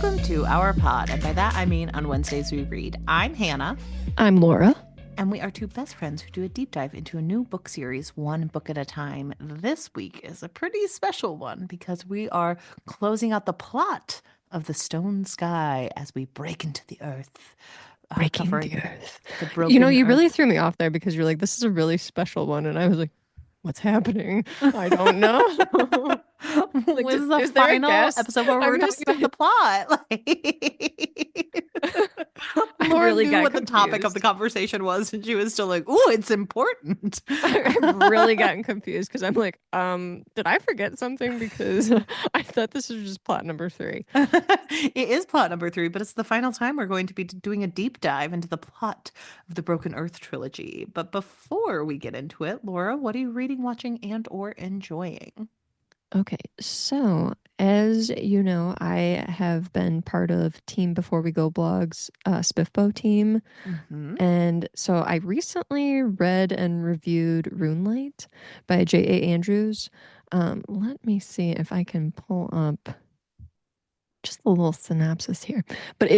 Welcome to our pod, and by that I mean on Wednesdays we read. I'm Hannah. I'm Laura. And we are two best friends who do a deep dive into a new book series, one book at a time. This week is a pretty special one because we are closing out the plot of The Stone Sky as we break into the earth. Breaking the Covering earth. the broken You really earth. threw me off there because you're like, this is a really special one. And I was like, what's happening? I don't know. Like, Was the is there a final guest? episode where we I were talking missed about the it. plot. I Laura really knew got what the topic of the confused. conversation was, and she was still like, "Ooh, it's important." I've really gotten confused because I'm like, did I forget something? Because I thought this was just plot number 3. It is plot number 3, but it's the final time we're going to be doing a deep dive into the plot of the Broken Earth trilogy. But before we get into it, Laura, what are you reading, watching, and or enjoying? Okay, so as you know, I have been part of Team Before We Go blog's SPFBO team. Mm-hmm. And so I recently read and reviewed Runelight by J.A. Andrews. Let me see if I can pull up just a little synopsis here. But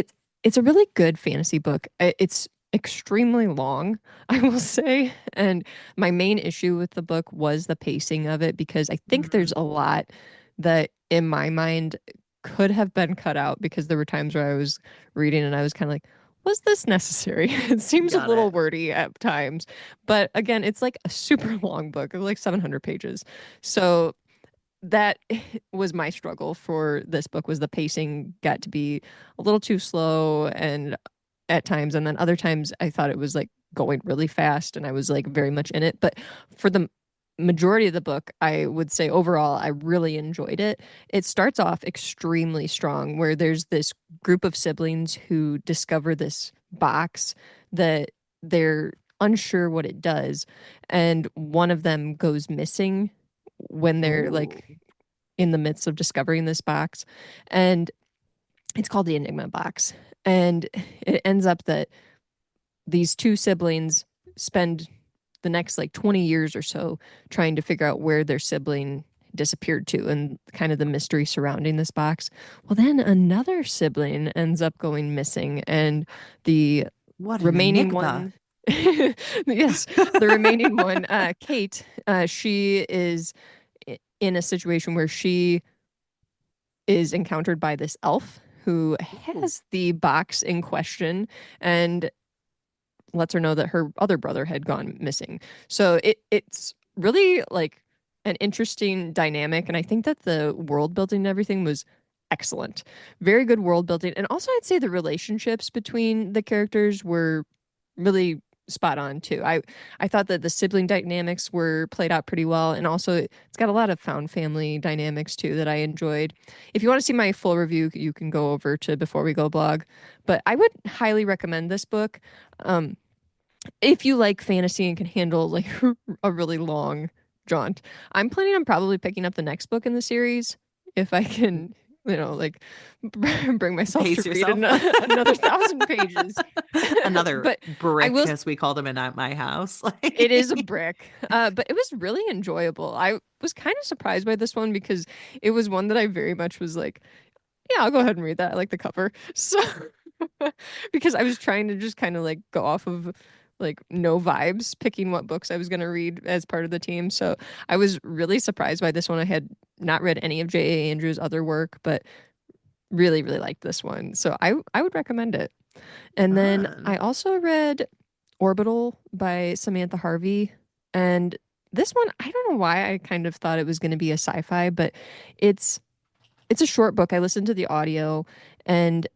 it's a really good fantasy book. It's extremely long, I will say. And my main issue with the book was the pacing of it because I think there's a lot that in my mind could have been cut out because there were times where I was reading and I was kind of like, was this necessary? It seems a Got little it. wordy at times. But again, it's like a super long book of like 700 pages. So that was my struggle for this book was the pacing got to be a little too slow and at times, and then other times I thought it was like going really fast and I was like very much in it. But for the majority of the book, I would say overall I really enjoyed it. It starts off extremely strong where there's this group of siblings who discover this box that they're unsure what it does, and one of them goes missing when they're Ooh. like in the midst of discovering this box. And it's called the Enigma box. And it ends up that these two siblings spend the next like 20 years or so trying to figure out where their sibling disappeared to and kind of the mystery surrounding this box. Well, then another sibling ends up going missing, and the What an remaining enigma. one. Yes, the remaining one, Kate, she is in a situation where she is encountered by this elf who Ooh. has the box in question and lets her know that her other brother had gone missing. So it's really like an interesting dynamic, and I think that the world building and everything was excellent. Very good world building, and also I'd say the relationships between the characters were really spot on too. I thought that the sibling dynamics were played out pretty well, and also it's got a lot of found family dynamics too that I enjoyed. If you want to see my full review, you can go over to Before We Go blog, but I would highly recommend this book. Um, if you like fantasy and can handle like a really long jaunt. I'm planning on probably picking up the next book in the series if I can, like bring myself Pace to read yourself. another 1,000 pages. Another But I brick, will. as we call them in at my house. It is a brick, but it was really enjoyable. I was kind of surprised by this one because it was one that I very much was like, yeah, I'll go ahead and read that. I like the cover. So because I was trying to just kind of like go off of like no vibes, picking what books I was going to read as part of the team. So I was really surprised by this one. I had not read any of J.A. Andrews' other work, but really, really liked this one. So I would recommend it. And then I Fun. also read Orbital by Samantha Harvey. And this one, I don't know why I kind of thought it was going to be a sci-fi, but it's it's a short book. I listened to the audio and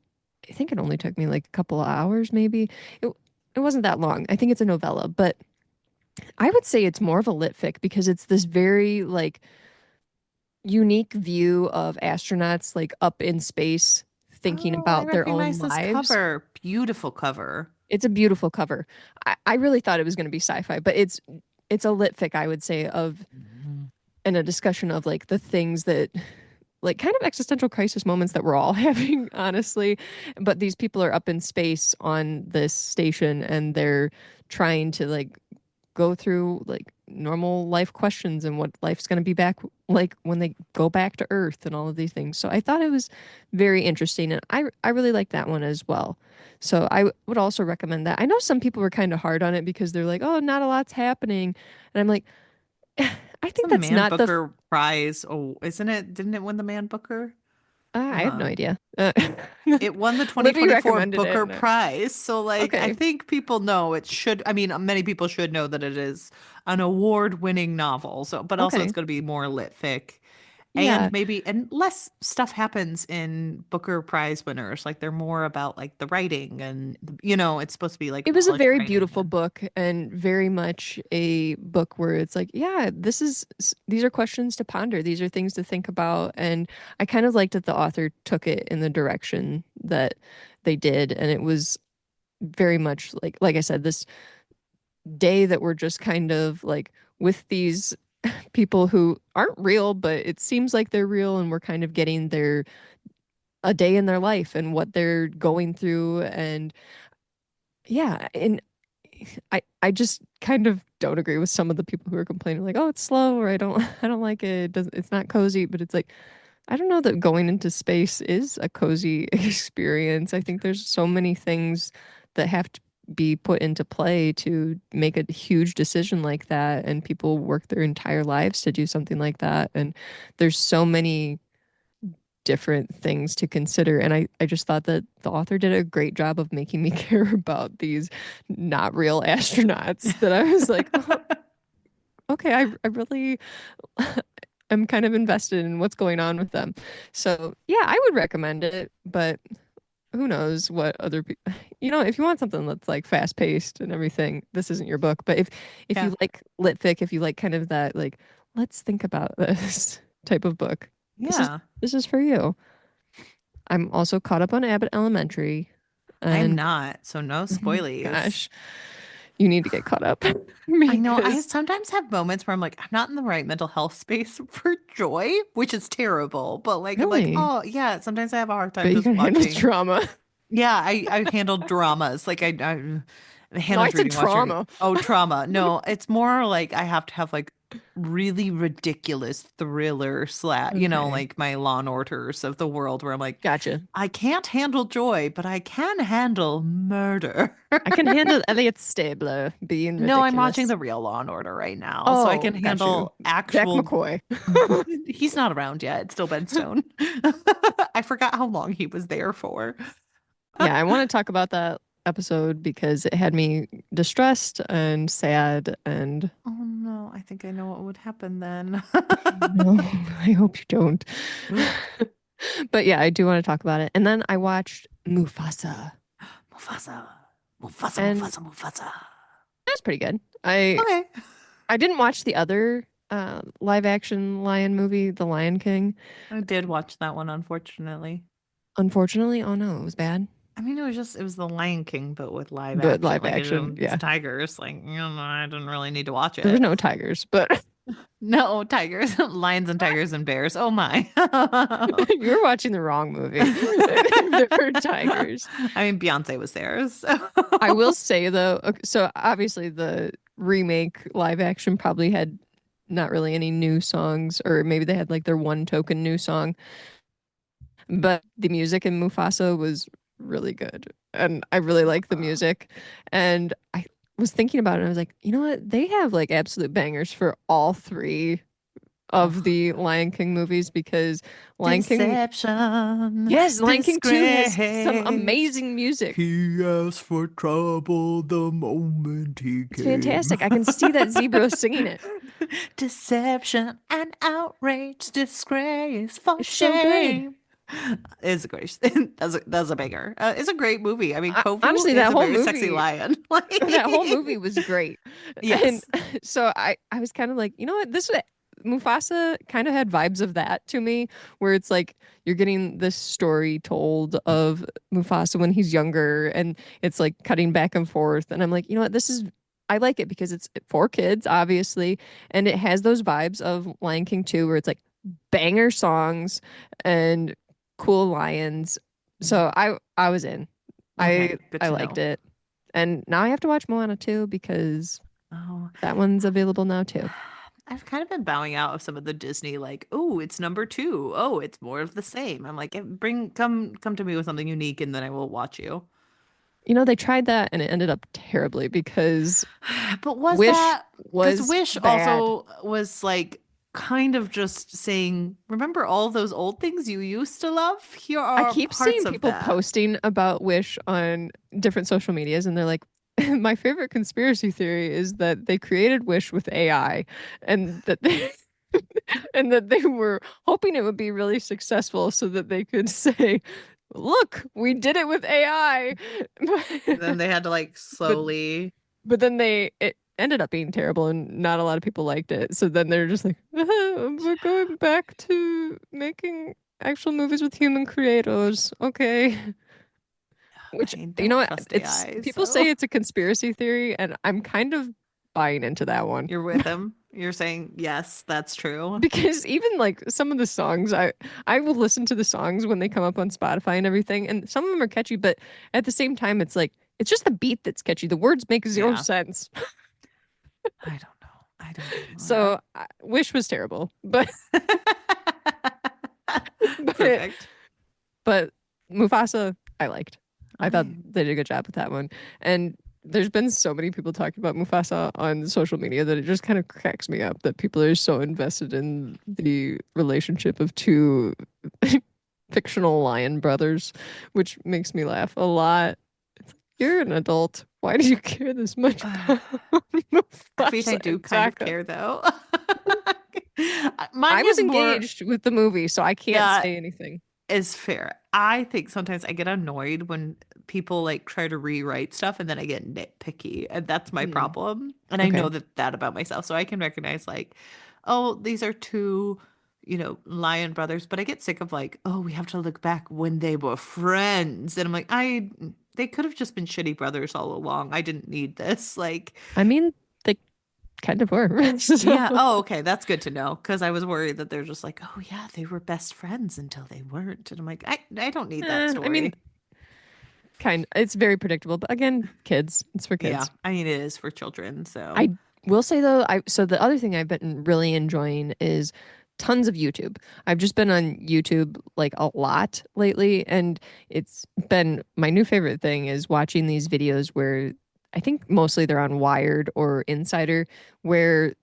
I think it only took me like a couple of hours maybe. It it wasn't that long. I think it's a novella, but I would say it's more of a lit fic because it's this very like unique view of astronauts like up in space thinking Oh, I about their own recognize this lives. cover. Beautiful cover. It's a beautiful cover. I really thought it was going to be sci-fi, but it's a lit fic, I would say, of Mhm. and a discussion of like the things that like kind of existential crisis moments that we're all having, honestly. But these people are up in space on this station and they're trying to like go through like normal life questions and what life's going to be back like when they go back to Earth and all of these things. So I thought it was very interesting, and I really like that one as well. So I would also recommend that. I know some people were kind of hard on it because they're like, "Oh, not a lot's happening," and I'm like, I It's think a that's Man not the. Booker Prize. Oh, isn't it? Didn't it win the Man Booker? I have no Uh, idea. it won the Libby 2024 recommended it. Booker Prize. So, like, I Okay, think people know it should. I mean, many people should know that it is an award-winning novel. So, but also it's okay, going to be more lit fic. yeah. And maybe, and less stuff happens in Booker Prize winners. Like, they're more about like the writing and, it's supposed to be like It was a polished very writing. beautiful book and very much a book where it's like, yeah, these are questions to ponder. These are things to think about. And I kind of liked that the author took it in the direction that they did. And it was very much like I said, this day that we're just kind of like with these people who aren't real, but it seems like they're real, and we're kind of getting their a day in their life and what they're going through. And yeah, and I just kind of don't agree with some of the people who are complaining like, "Oh, it's slow," or I don't like it. It's not cozy." But it's like I don't know that going into space is a cozy experience. I think there's so many things that have to be put into play to make a huge decision like that, and people work their entire lives to do something like that. And there's so many different things to consider. And I just thought that the author did a great job of making me care about these not real astronauts that I was like, oh, okay, I really am kind of invested in what's going on with them. So yeah, I would recommend it, but who knows what other people, if you want something that's like fast paced and everything, this isn't your book. But if Yeah. you like lit fic, if you like kind of that, like, let's think about this type of book, this is Yeah. this is for you. I'm also caught up on Abbott Elementary, I'm and not. So no spoilies. gosh, you need to get caught up I know I because sometimes have moments where I'm like, I'm not in the right mental health space for joy, which is terrible. But like, I'm like, really, oh yeah, sometimes I have a hard time but you just can handle watching. trauma. Yeah, I handle dramas. Like No, I Hannah's said reading, watching. trauma. Oh, trauma. No, it's more like I have to have like really ridiculous thriller slash, Okay, like my Law and Orders of the world where I'm like, gotcha. I can't handle joy, but I can handle murder. I can handle Elliot Stabler being No, I'm watching ridiculous. the real Law and Order right now, so I Oh, can got you. handle Jack actual. McCoy. He's not around yet. It's still Ben Stone. I forgot how long he was there for. Yeah, I want to talk about that episode because it had me distressed and sad and Oh no, I think I know what would happen then. no, I hope you don't. But yeah, I do want to talk about it. And then I watched Mufasa, Mufasa. Mufasa, and Mufasa, Mufasa. that's pretty good. I Okay. I didn't watch the other live action lion movie, The Lion King. I did watch that one, unfortunately. Unfortunately, oh no, it was bad. I mean, it was The Lion King, but with live But action. live Like, action, it's yeah. tigers. Like, I didn't really need to watch There was it. no tigers, but No, tigers, lions and tigers and bears. Oh my. you were watching the wrong movie. There were tigers. I mean, Beyonce was there. So. I will say though, okay, so obviously the remake live action probably had not really any new songs, or maybe they had like their one token new song, but the music in Mufasa was really good. And I really like the music. And I was thinking about it and I was like, you know what? They have like absolute bangers for all three of Oh. the Lion King movies because Lion King, Deception, yes, Lion King 2 has some disgrace. amazing music. He asked for trouble the moment he It's came. fantastic. I can see that zebra singing it. Deception and outrage, disgrace, for It's so good. shame. It's a great. That's a banger. It's a great movie. I mean, Kovu Honestly, is that a whole very sexy movie, lion. that whole Like, movie was great. And yes. so I was kind of like, you know what? Mufasa kind of had vibes of that to me, where it's like you're getting this story told of Mufasa when he's younger, and it's like cutting back and forth. And I'm like, you know what? I like it because it's for kids, obviously, and it has those vibes of Lion King 2, where it's like banger songs and cool lions. So I was in. Okay, I good I to liked know. it. And now I have to watch Moana 2 because Oh, That one's available now too. I've kind of been bowing out of some of the Disney, like, oh, it's number two. Oh, it's more of the same. I'm like, come to me with something unique, and then I will watch you. You know, they tried that and it ended up terribly because But was Wish that because was Wish bad. also was like kind of just saying, remember all those old things you used to love? Here I are keep parts seeing of people that. posting about Wish on different social medias, and they're like, my favorite conspiracy theory is that they created Wish with AI and that they and that they were hoping it would be really successful so that they could say, look, we did it with AI. Then they had to like but slowly. but then it ended up being terrible and not a lot of people liked it. So then they're just like, we're going back to making actual movies with human creators. Okay. I Which, mean, you know don't what? trust It's AI, people so say it's a conspiracy theory, and I'm kind of buying into that one. you're with him. You're saying, yes, that's true. Because even like some of the songs, I will listen to the songs when they come up on Spotify and everything, and some of them are catchy, but at the same time, it's like it's just the beat that's catchy. The words make zero Yeah. sense. I don't know. I don't So know. Wish was terrible, but but Perfect. but Mufasa I liked. I thought Okay. they did a good job with that one. And there's been so many people talking about Mufasa on social media that it just kind of cracks me up that people are so invested in the relationship of two fictional lion brothers, which makes me laugh a lot. You're an adult. Why do you care this much about I mean, I Mufasa do and kind of Taka? care though. I Mine was is more, engaged with the movie, so I can't yeah, say anything. is fair. I think sometimes I get annoyed when people like try to rewrite stuff and then I get nitpicky, and that's my Mm, problem. And I know okay. that about myself, so I can recognize like, oh, these are two, lion brothers, but I get sick of like, oh, we have to look back when they were friends, and I'm like, they could have just been shitty brothers all along. I didn't need this. Like, I mean, they kind of were. So, yeah. Oh, okay. That's good to know because I was worried that they're just like, oh yeah, they were best friends until they weren't, and I'm like, I don't need that I mean, story. it's very predictable, but again, kids, it's for Yeah, kids. I mean it is for children, so I will say though, so the other thing I've been really enjoying is tons of YouTube. I've just been on YouTube like a lot lately, and it's been my new favorite thing is watching these videos where I think mostly they're on Wired or Insider, where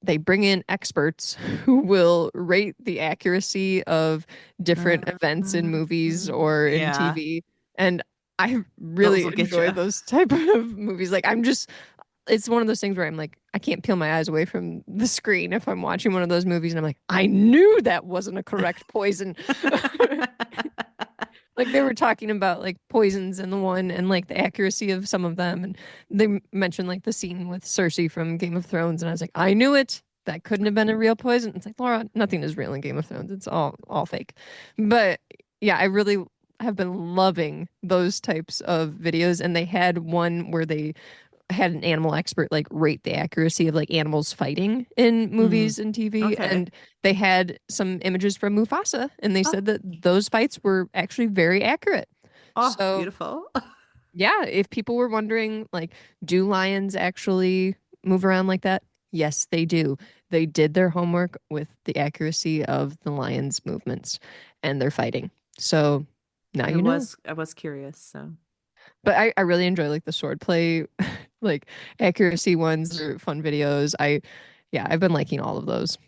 they bring in experts who will rate the accuracy of different uh, events in movies or in yeah, TV. And I those really will get enjoy you. those type of movies. Like I'm just it's one of those things where I'm like, I can't peel my eyes away from the screen if I'm watching one of those movies and I'm like, I knew that wasn't a correct poison. Like they were talking about like poisons in the one and like the accuracy of some of them. And they mentioned like the scene with Cersei from Game of Thrones. And I was like, I knew it. That couldn't have been a real poison. It's like, Laura, nothing is real in Game of Thrones. It's all fake. But yeah, I really have been loving those types of videos. And they had one where they had an animal expert like rate the accuracy of like animals fighting in Mm, movies and TV, okay. and they had some images from Mufasa, and they Oh, said that those fights were actually very accurate. oh, So beautiful. yeah, if people were wondering like, do lions actually move around like that? Yes, they do. They did their homework with the accuracy of the lion's movements and their fighting. So now I you know. was I was curious, so But I really enjoy like the swordplay, like accuracy ones or fun videos. Yeah, I've been liking all of those.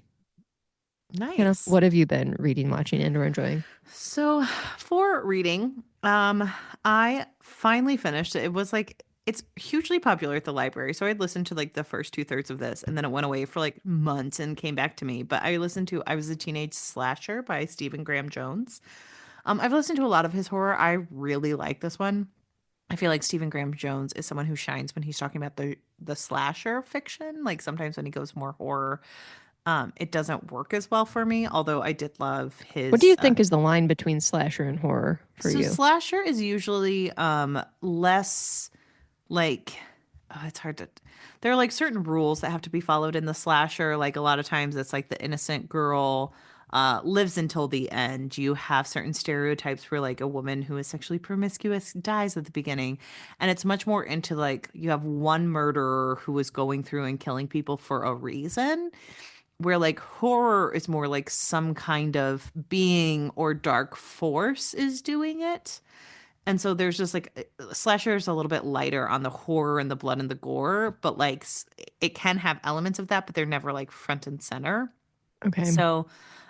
Hannah, nice. what have you been reading, watching, and or enjoying? So for reading, I finally finished it. It was like it's hugely popular at the library. So I listened to like the first two thirds of this and then it went away for like months and came back to me. But I was a teenage slasher by Stephen Graham Jones. I've listened to a lot of his horror. I really like this one. I feel like Stephen Graham Jones is someone who shines when he's talking about the slasher fiction. Like sometimes when he goes more horror, it doesn't work as well for me. Although I did love What do his you think is the line between slasher and horror for so you? slasher is usually less like it's hard to there are like certain rules that have to be followed in the slasher. Like a lot of times it's like the innocent girl lives until the end. You have certain stereotypes where like a woman who is sexually promiscuous dies at the beginning. And it's much more into like you have one murderer who is going through and killing people for a reason, where like horror is more like some kind of being or dark force is doing it. And so there's just like slasher is a little bit lighter on the horror and the blood and the gore, but like it can have elements of that, but they're never like front and center. Okay. So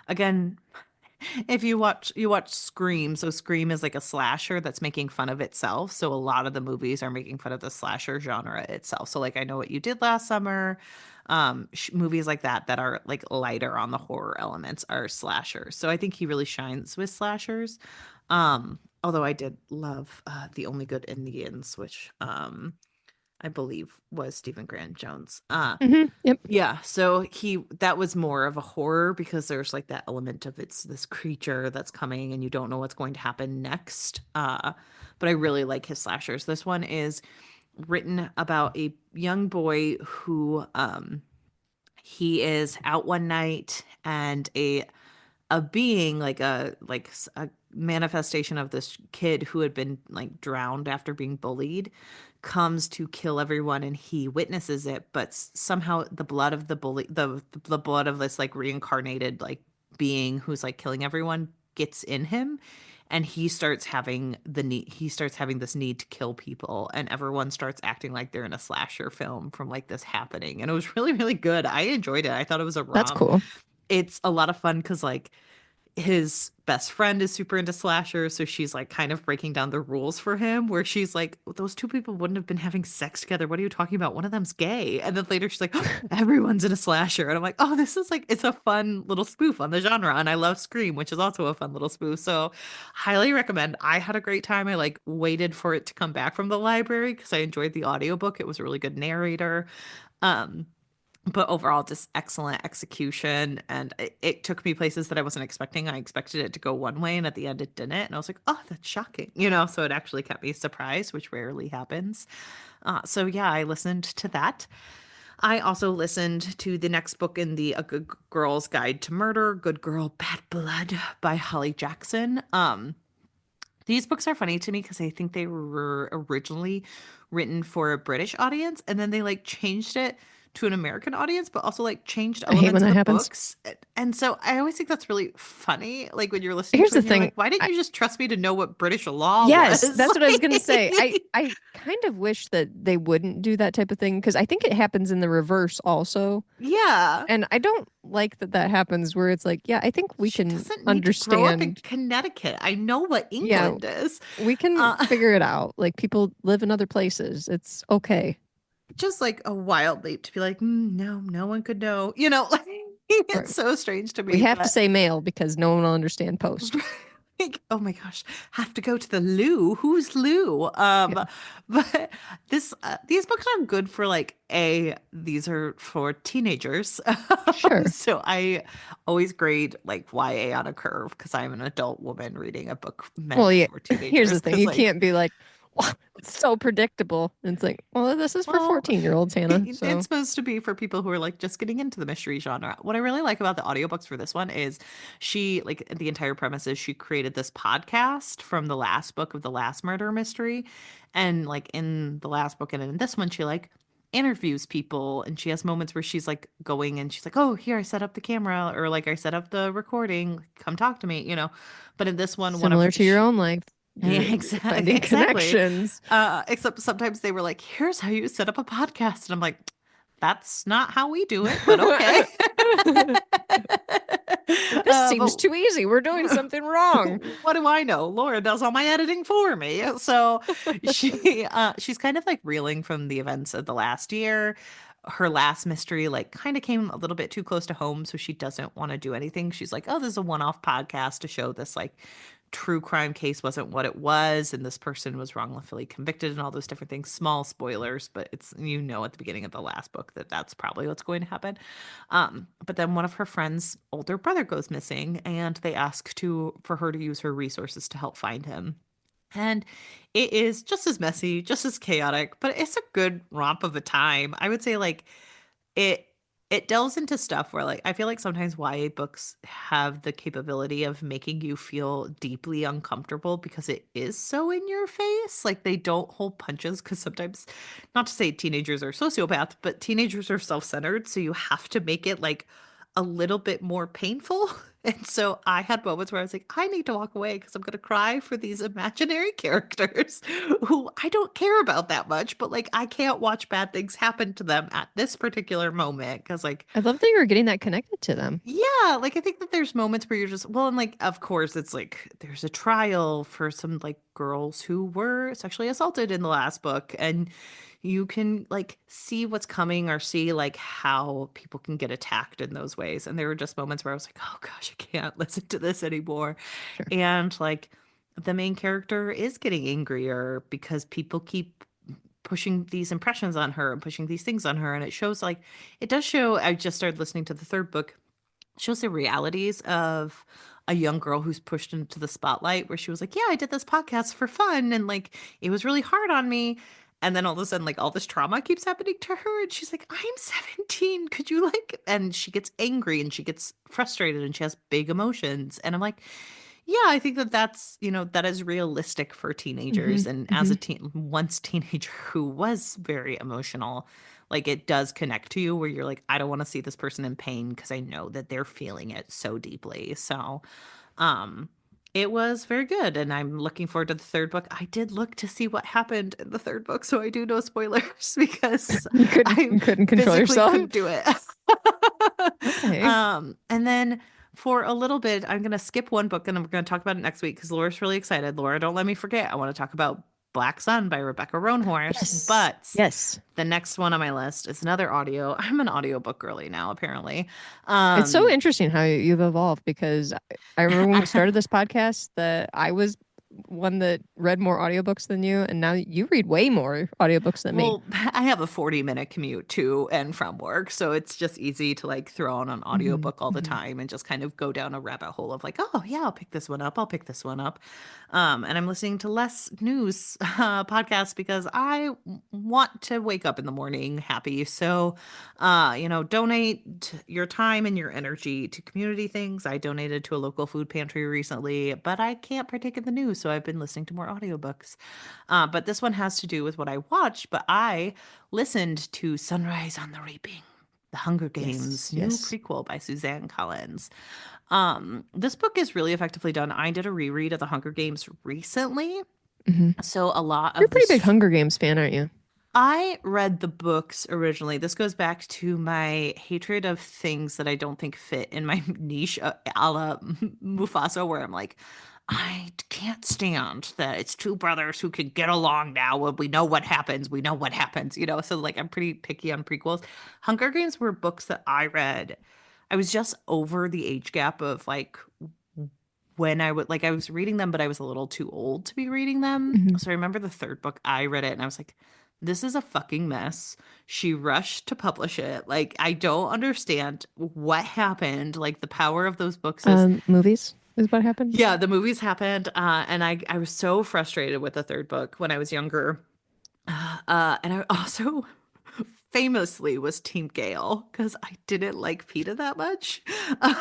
again, if you watch Scream, so Scream is like a slasher that's making fun of itself. So a lot of the movies are making fun of the slasher genre itself. So like I Know What You Did Last Summer, movies like that that are like lighter on the horror elements are slashers. So I think he really shines with slashers. Although I did love The Only Good Indians, which I believe was Stephen Graham Jones. Yep. Yeah, so he that was more of a horror because there's like that element of it's this creature that's coming and you don't know what's going to happen next. But I really like his slashers. This one is written about a young boy who he is out one night and a being a manifestation of this kid who had been like drowned after being bullied comes to kill everyone and he witnesses it, but somehow the blood of the blood of this like reincarnated like being who's like killing everyone gets in him, and he starts having this need to kill people, and everyone starts acting like they're in a slasher film from like this happening, and it was really really good. I enjoyed it. I thought it was a That's romp. cool. It's a lot of fun because like his best friend is super into slasher, so she's like kind of breaking down the rules for him, where she's like, those two people wouldn't have been having sex together. What are you talking about? One of them's gay. And then later she's like, oh, everyone's in a slasher. And I'm like, oh, this is like, it's a fun little spoof on the genre. And I love Scream, which is also a fun little spoof. So highly recommend. I had a great time. I like waited for it to come back from the library because I enjoyed the audiobook. It was a really good narrator. Um, but overall just excellent execution, and it took me places that I wasn't expecting. I expected it to go one way and at the end it didn't, and I was like, oh, that's shocking, so it actually kept me surprised, which rarely happens. So yeah, I listened to that. I also listened to the next book in the A Good Girl's Guide to Murder, Good Girl Bad Blood by Holly Jackson. These books are funny to me because I think they were originally written for a British audience and then they like changed it to an American audience, but also like changed I hate when elements of that the happens. books. And so I always think that's really funny. Like when you're listening Here's to it the and you're thing. like, why didn't you just trust me to know what British law Yes, was? that's what I was gonna say. I Like, I kind of wish that they wouldn't do that type of thing because I think it happens in the reverse also. yeah. And I don't like that that happens where it's like, yeah, I think we She can doesn't need to grow up in understand. Connecticut. I know what Yeah, England is. we can Uh, figure it out. Like people live in other places. It's okay. just like a wild leap to be like, no, no one could know. Like Or it's so strange to we me, have to but say male because no one will understand post. like, oh my gosh, have to go to the loo. Who's Lou? Yeah, But these books are good for like these are for teenagers. sure. So I always grade like YA on a curve because I'm an adult woman reading a book Well, meant yeah. for Here's teenagers. the thing. Because You like, can't be like, well, it's so predictable. It's like, well, this is for well, 14-year-olds, Hannah. it's So supposed to be for people who are like just getting into the mystery genre. What I really like about the audiobooks for this one is she, like, the entire premise is she created this podcast from the last book of the last murder mystery. And like in the last book and in this one, she like interviews people and she has moments where she's like going and she's like, oh, here, I set up the camera, or like I set up the recording, come talk to me. But in this one of similar to your she own life, yeah, you're exactly. finding Exactly. connections. Except sometimes they were like, here's how you set up a podcast. And I'm like, that's not how we do it, but okay. This seems But too easy. We're doing something wrong. what do I know? Laura does all my editing for me. So she's kind of like reeling from the events of the last year. Her last mystery like kind of came a little bit too close to home, so she doesn't want to do anything. She's like, oh, this is a one-off podcast to show this like true crime case wasn't what it was, and this person was wrongfully convicted and all those different things. Small spoilers, but it's at the beginning of the last book that that's probably what's going to happen. But then one of her friends' older brother goes missing, and they ask for her to use her resources to help find him. And it is just as messy, just as chaotic, but it's a good romp of a time. I would say like it. it delves into stuff where like I feel like sometimes YA books have the capability of making you feel deeply uncomfortable because it is so in your face. Like they don't hold punches because sometimes, not to say teenagers are sociopaths, but teenagers are self-centered, so you have to make it like a little bit more painful. And so I had moments where I was like, I need to walk away because I'm going to cry for these imaginary characters who I don't care about that much, but like I can't watch bad things happen to them at this particular moment because like I love that you were getting that connected to them. yeah, like I think that there's moments where you're just well, and like of course it's like there's a trial for some like girls who were sexually assaulted in the last book, and you can like see what's coming or see like how people can get attacked in those ways. And there were just moments where I was like, oh gosh, I can't listen to this anymore. Sure. And like the main character is getting angrier because people keep pushing these impressions on her and pushing these things on her. And it shows like it does show. I just started listening to the third book, shows the realities of a young girl who's pushed into the spotlight where she was like, yeah, I did this podcast for fun and like it was really hard on me. And then all of a sudden, like all this trauma keeps happening to her. And she's like, I'm 17. Could you like, and she gets angry and she gets frustrated and she has big emotions. And I'm like, yeah, I think that that's, that is realistic for Hmm. teenagers. And as Hmm. a once teenager who was very emotional, like it does connect to you where you're like, I don't want to see this person in pain because I know that they're feeling it so deeply. So, um, it was very good, and I'm looking forward to the third book. I did look to see what happened in the third book, so I do know spoilers because I You couldn't control physically yourself. couldn't do it. Okay. And then for a little bit, I'm gonna skip one book and I'm gonna talk about it next week because Laura's really excited. Laura, don't let me forget. I want to talk about Black Sun by Rebecca Roanhorse. Yes. But Yes. the next one on my list is another audio. I'm an audiobook girly now, apparently. It's so Um, interesting how you've evolved because I remember when we started this podcast that I was one that read more audiobooks than you, and now you read way more audiobooks than me. Well, I have a 40-minute commute to and from work, so it's just easy to like throw on an Hmm. audiobook all the Hmm. time and just kind of go down a rabbit hole of like, oh yeah, I'll pick this one up, I'll pick this one up. And I'm listening to less news podcasts because I want to wake up in the morning happy. So, donate your time and your energy to community things. I donated to a local food pantry recently, but I can't partake in the news, so I've been listening to more audiobooks. But this one has to do with what I watched, but I listened to Sunrise on the Reaping, The Hunger Yes. Games, new Yes. prequel by Suzanne Collins. This book is really effectively done. I did a reread of The Hunger Games recently. Hmm. So a lot You're a of pretty big this Hunger Games fan, aren't you? I read the books originally. This goes back to my hatred of things that I don't think fit in my niche, a la Mufasa, where I'm like, I can't stand that it's two brothers who can get along now. When we know what happens, we know what happens, So, like, I'm pretty picky on prequels. Hunger Games were books that I read. I was just over the age gap of like when I would like I was reading them, but I was a little too old to be reading them. Hmm. So I remember the third book, I read it and I was like, this is a fucking mess. She rushed to publish it. Like, I don't understand what happened. Like, the power of those books is, Movies is what happened. yeah, the movies happened. And I was so frustrated with the third book when I was younger. And I also famously was Team Gale because I didn't like Peeta that much. I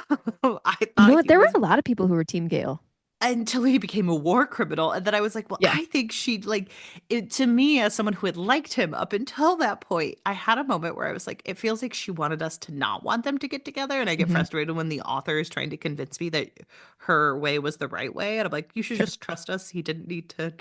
You know thought what? he There were was a lot of people who were Team Gale. until he became a war criminal. And then I was like, well, Yeah. I think she'd like it to me as someone who had liked him up until that point. I had a moment where I was like, it feels like she wanted us to not want them to get together. And I get Hmm. frustrated when the author is trying to convince me that her way was the right way. And I'm like, you should Sure. just trust us. He didn't need to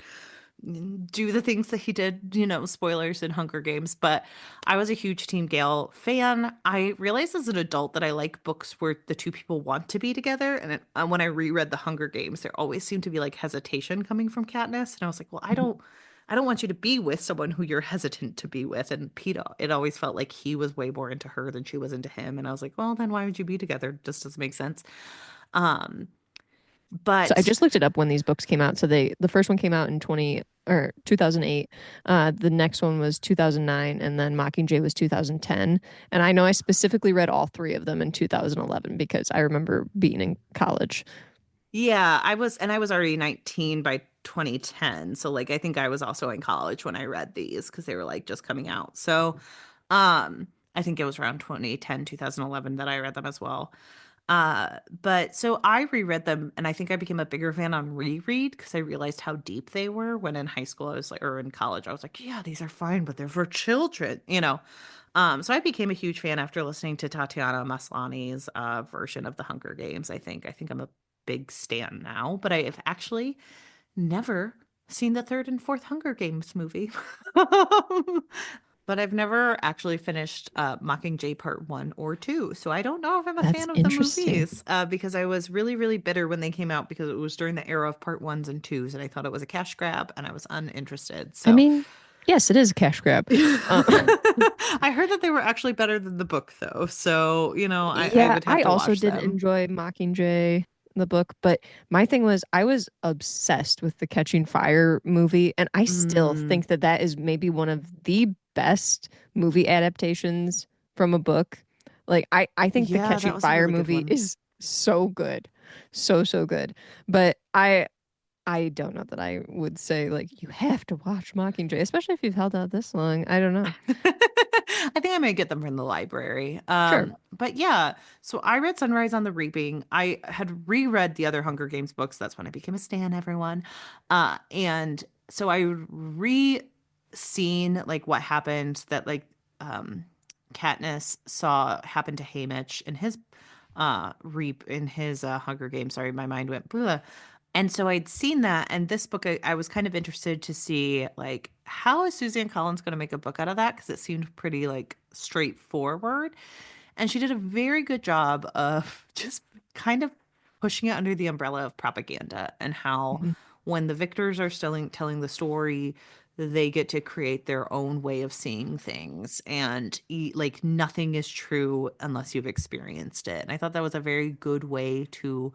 do the things that he did, spoilers in Hunger Games. But I was a huge Team Gale fan. I realized as an adult that I like books where the two people want to be together. And when I reread the Hunger Games, there always seemed to be like hesitation coming from Katniss, and I was like, well, Mhm. I don't want you to be with someone who you're hesitant to be with. And Peter, it always felt like he was way more into her than she was into him. And I was like, well, then why would you be together? It just doesn't make sense. Um, So I but just looked it up when these books came out. So the first one came out in 20 or 2008. The next one was 2009, and then Mockingjay was 2010. And I know I specifically read all three of them in 2011 because I remember being in college. yeah, I was already 19 by 2010. So like I think I was also in college when I read these because they were like just coming out. So I think it was around 2010, 2011 that I read them as well. But so I reread them and I think I became a bigger fan on reread because I realized how deep they were when in high school I was like, or in college, I was like, yeah, these are fine, but they're for children, you know? So I became a huge fan after listening to Tatiana Maslany's version of the Hunger Games. I think I'm a big stan now, but I have actually never seen the third and fourth Hunger Games movie. But I've never actually finished Mockingjay Part 1 or 2. So I don't know if I'm a That's fan of the interesting. movies because I was really, really bitter when they came out because it was during the era of Part 1s and 2s. And I thought it was a cash grab and I was uninterested. I So mean, yes, it is a cash grab. Uh, I heard that they were actually better than the book, though. So, I yeah, would have I to also watch did them. enjoy Mockingjay, the book, but my thing was I was obsessed with the Catching Fire movie, and I still Mm, think that that is maybe one of the best movie adaptations from a book. Like I think the yeah, that Catching was a Fire really good movie one. is so good. So, so good. But I don't know that I would say like you have to watch Mockingjay, especially if you've held out this long. I don't know. I think I may get them from the library. Sure. But yeah, so I read Sunrise on the Reaping. I had reread the other Hunger Games books. That's when I became a stan, everyone. And so I re-seen like what happened that like um Katniss saw happen to Haymitch in his reap in his Hunger Games. Sorry, my mind went blah. And so I'd seen that, and this book, I was kind of interested to see like how is Suzanne Collins going to make a book out of that because it seemed pretty like straightforward, and she did a very good job of just kind of pushing it under the umbrella of propaganda and how Mhm. when the victors are still telling the story, they get to create their own way of seeing things, and like nothing is true unless you've experienced it. And I thought that was a very good way to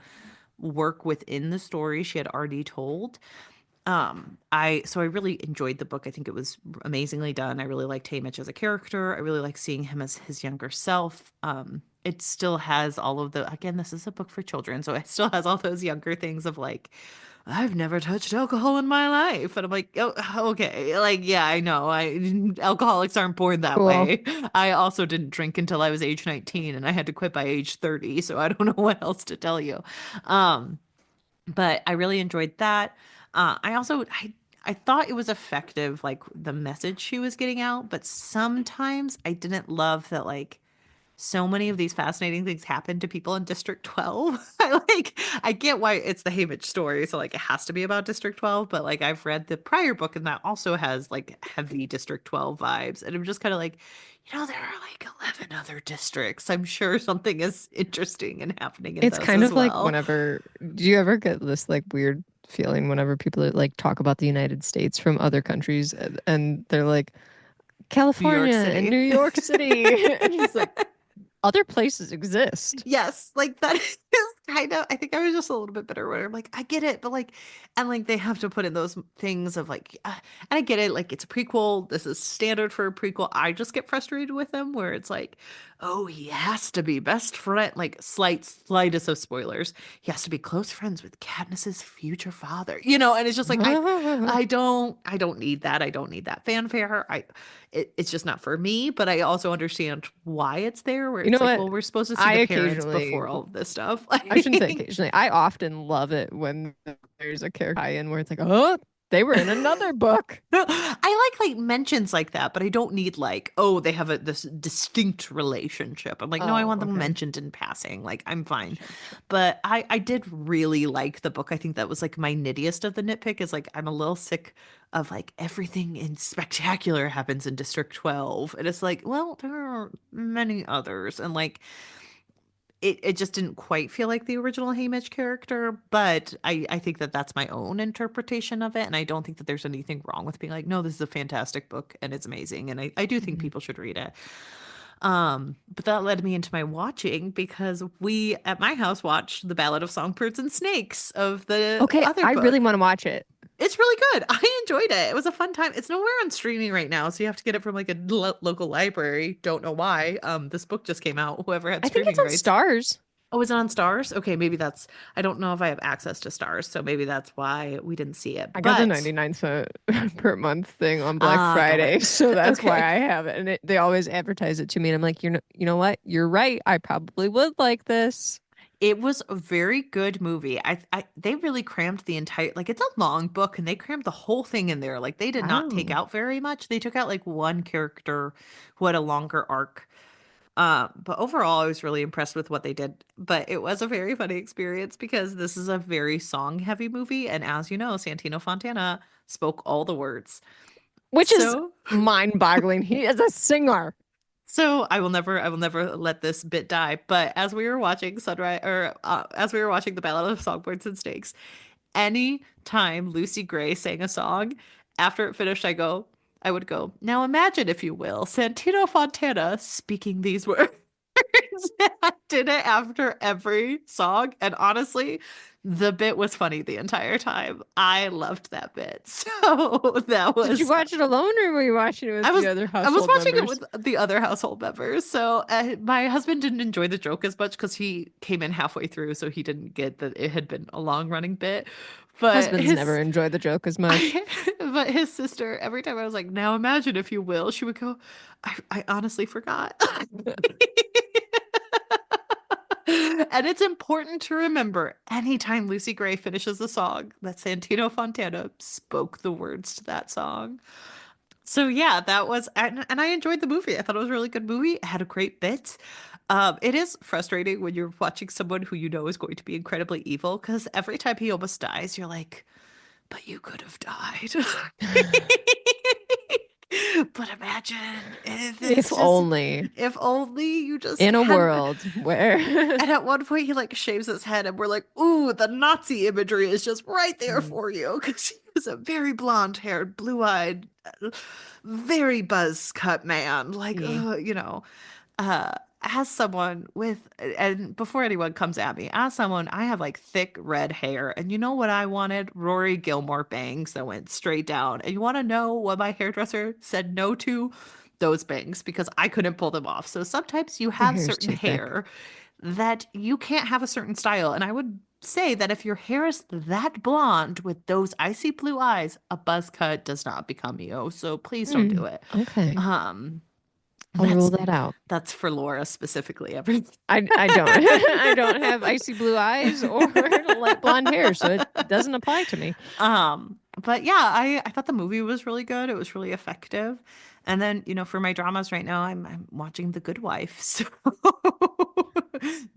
work within the story she had already told. I really enjoyed the book. I think it was amazingly done. I really liked Haymitch as a character. I really like seeing him as his younger self. It still has all of the, again, this is a book for children, so it still has all those younger things of like, I've never touched alcohol in my life. And I'm like, oh, okay. Like, yeah, I know. Alcoholics aren't born that Cool. way. I also didn't drink until I was age 19 and I had to quit by age 30, so I don't know what else to tell you. Um, but I really enjoyed that. I thought it was effective, like the message she was getting out, but sometimes I didn't love that like so many of these fascinating things happen to people in District 12. I get why it's the Haymitch story, so like it has to be about District 12, but like I've read the prior book and that also has like heavy District 12 vibes. And I'm just kind of like, there are like 11 other districts. I'm sure something is interesting and happening in It's those kind as of like well. whenever, do you ever get this like weird feeling whenever people like talk about the United States from other countries and they're like New York California and City. New York City and it's like other places exist. Yes, like that is kind of, I think I was just a little bit bitter where I'm like, I get it, but like, and like they have to put in those things of like, and I get it, like it's a prequel. This is standard for a prequel. I just get frustrated with them where it's like, oh, he has to be best friend, like slightest of spoilers. He has to be close friends with Katniss's future father, and it's just like, I don't need that. I don't need that fanfare. It's just not for me, but I also understand why it's there, where You it's know like, what? well, we're supposed to see I the parents occasionally, before all of this stuff. I shouldn't say occasionally, I often love it when there's a character tie-in where it's like, oh, they were in another book. No, I like mentions like that, but I don't need like, oh, they have this distinct relationship. I'm like, no, I Oh, want them okay. mentioned in passing. Like, I'm fine. Sure, sure. But I did really like the book. I think that was like my nittiest of the nitpick is like I'm a little sick of like everything in spectacular happens in District 12. And it's like, well, there are many others. And like it just didn't quite feel like the original Haymitch character, but I think that that's my own interpretation of it, and I don't think that there's anything wrong with being like, no, this is a fantastic book and it's amazing, and I do think Mhm. people should read it. But that led me into my watching because we at my house watched The Ballad of Songbirds and Snakes of the Okay, other I really book. want to watch it. It's really good. I enjoyed it. It was a fun time. It's nowhere on streaming right now, so you have to get it from like a local library. Don't know why. This book just came out. Whoever had I think it's streaming on rights. Stars. Oh, is it on Stars? Okay, maybe that's, I don't know if I have access to Stars, so maybe that's why we didn't see it. I got the But 99 cent per month thing on Black got Friday, it. so that's why Okay. I have it. And they always advertise it to me, and I'm like, you know what? You're right. I probably would like this. It was a very good movie. They really crammed the entire, like it's a long book and they crammed the whole thing in there. Like they did not take Wow. out very much. They took out like one character who had a longer arc. But overall, I was really impressed with what they did. But it was a very funny experience because this is a very song-heavy movie, and as you know, Santino Fontana spoke all the words. Which is So, mind-boggling. He is a singer. so I will never let this bit die. But as we were watching Sunrise, or as we were watching the Ballad of Songbirds and Snakes, any time Lucy Gray sang a song, after it finished, I would go, now imagine, if you will, Santino Fontana speaking these words. I did it after every song. And honestly, the bit was funny the entire time. I loved that bit. So that Did you was watch it alone, or were you watching it I with the was other I was household watching it members? with the other household members. So my husband didn't enjoy the joke as much because he came in halfway through, so he didn't get that it had been a long running bit. But Husbands never enjoy the joke as much. but his sister, every time I was like, now imagine, if you will, she would go, I honestly forgot. And it's important to remember anytime Lucy Gray finishes a song that Santino Fontana spoke the words to that song. So yeah, that was, and I enjoyed the movie. I thought it was a really good movie. It had a great bit. It is frustrating when you're watching someone who you know is going to be incredibly evil because every time he almost dies, you're like, but you could have died. But imagine if If it's just, only if only you just in a hadn't. world where And at one point, he like shaves his head, and we're like, "Ooh, the Nazi imagery is just right there Mm, for you," because he was a very blonde-haired, blue-eyed, very buzz-cut man. Like, yeah. uh, as someone with, and before anyone comes at me, as someone, I have like thick red hair, and you know what I wanted? Rory Gilmore bangs that went straight down. And you want to know what my hairdresser said no to? Those bangs, because I couldn't pull them off. So sometimes you Your have hair's certain too thick. hair that you can't have a certain style. And I would say that if your hair is that blonde with those icy blue eyes, a buzz cut does not become you. So please don't do Hmm. it. Okay. Um, I'll rule that's that out. that's for Laura specifically. Everything. I don't I don't have icy blue eyes or light blonde hair, so it doesn't apply to me. But yeah, I thought the movie was really good. It was really effective. And then, for my dramas right now, I'm watching The Good Wife. So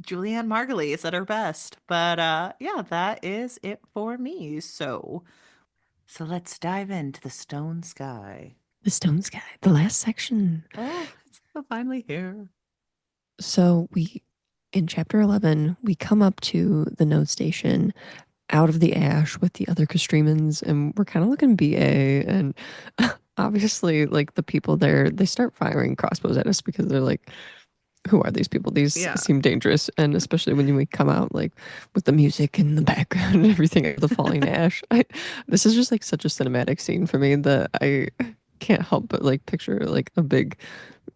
Julianne Margulies is at her best. But yeah, that is it for me. So let's dive into the Stone Sky. The Stones guy, the last section. Oh, it's finally here. So in chapter 11, we come up to the node station out of the ash with the other Castremans, and we're kind of looking BA. And obviously, like the people there, they start firing crossbows at us because they're like, who are these people? These Yeah. seem dangerous. And especially when we come out like with the music in the background and everything, the falling ash. This is just like such a cinematic scene for me that I can't help but like picture like a big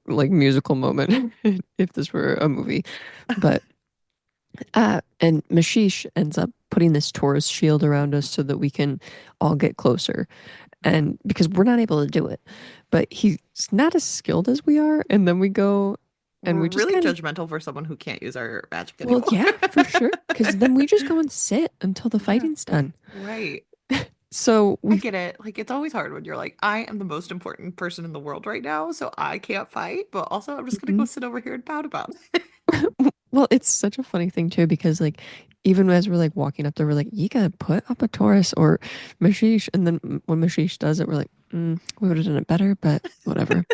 like musical moment if this were a movie. But and Mashish ends up putting this Taurus shield around us so that we can all get closer. And because we're not able to do it, but he's not as skilled as we are. And then we go and We're we just really kind of, judgmental for someone who can't use our magic well, anymore. yeah, for sure. Because then we just go and sit until the Yeah. fighting's done. Right. So I we, get it. Like, it's always hard when you're like, I am the most important person in the world right now, so I can't fight, but also I'm just gonna go Mhm. sit over here and pout about it. Well, it's such a funny thing too, because like even as we're like walking up there, we're like, you gotta put up a Taurus or Mashish. And then when Mashish does it, we're like, we would have done it better, but whatever.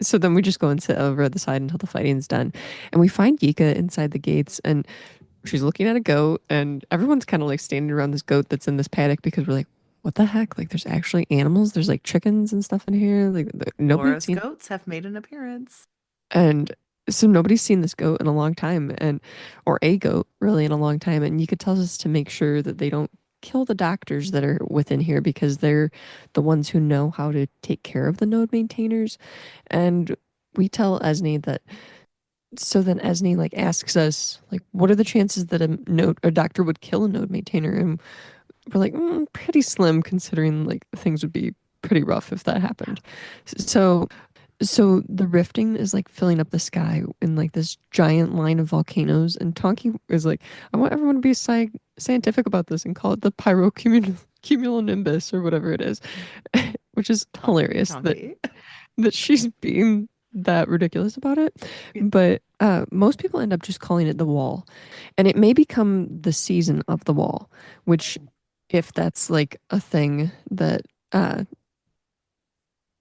So then we just go and sit over at the side until the fighting's done. And we find Yika inside the gates, and she's looking at a goat, and everyone's kind of like standing around this goat that's in this paddock because we're like, what the heck? Like there's actually animals. There's like chickens and stuff in here. Like nobody's Laura's seen. goats have made an appearance. And so nobody's seen this goat in a long time, and or a goat really in a long time. And Yika tells us to make sure that they don't kill the doctors that are within here because they're the ones who know how to take care of the node maintainers. And we tell Esne that So then Esne like asks us like, what are the chances that a doctor would kill a node maintainer? And we're like, pretty slim considering like things would be pretty rough if that happened. So the rifting is like filling up the sky in like this giant line of volcanoes, and Tonki is like, I want everyone to be scientific about this and call it the pyrocumulonimbus or whatever it is, which is hilarious Donkey. that she's being that ridiculous about it. Yeah. But most people end up just calling it the wall, and it may become the season of the wall, which, if that's like a thing that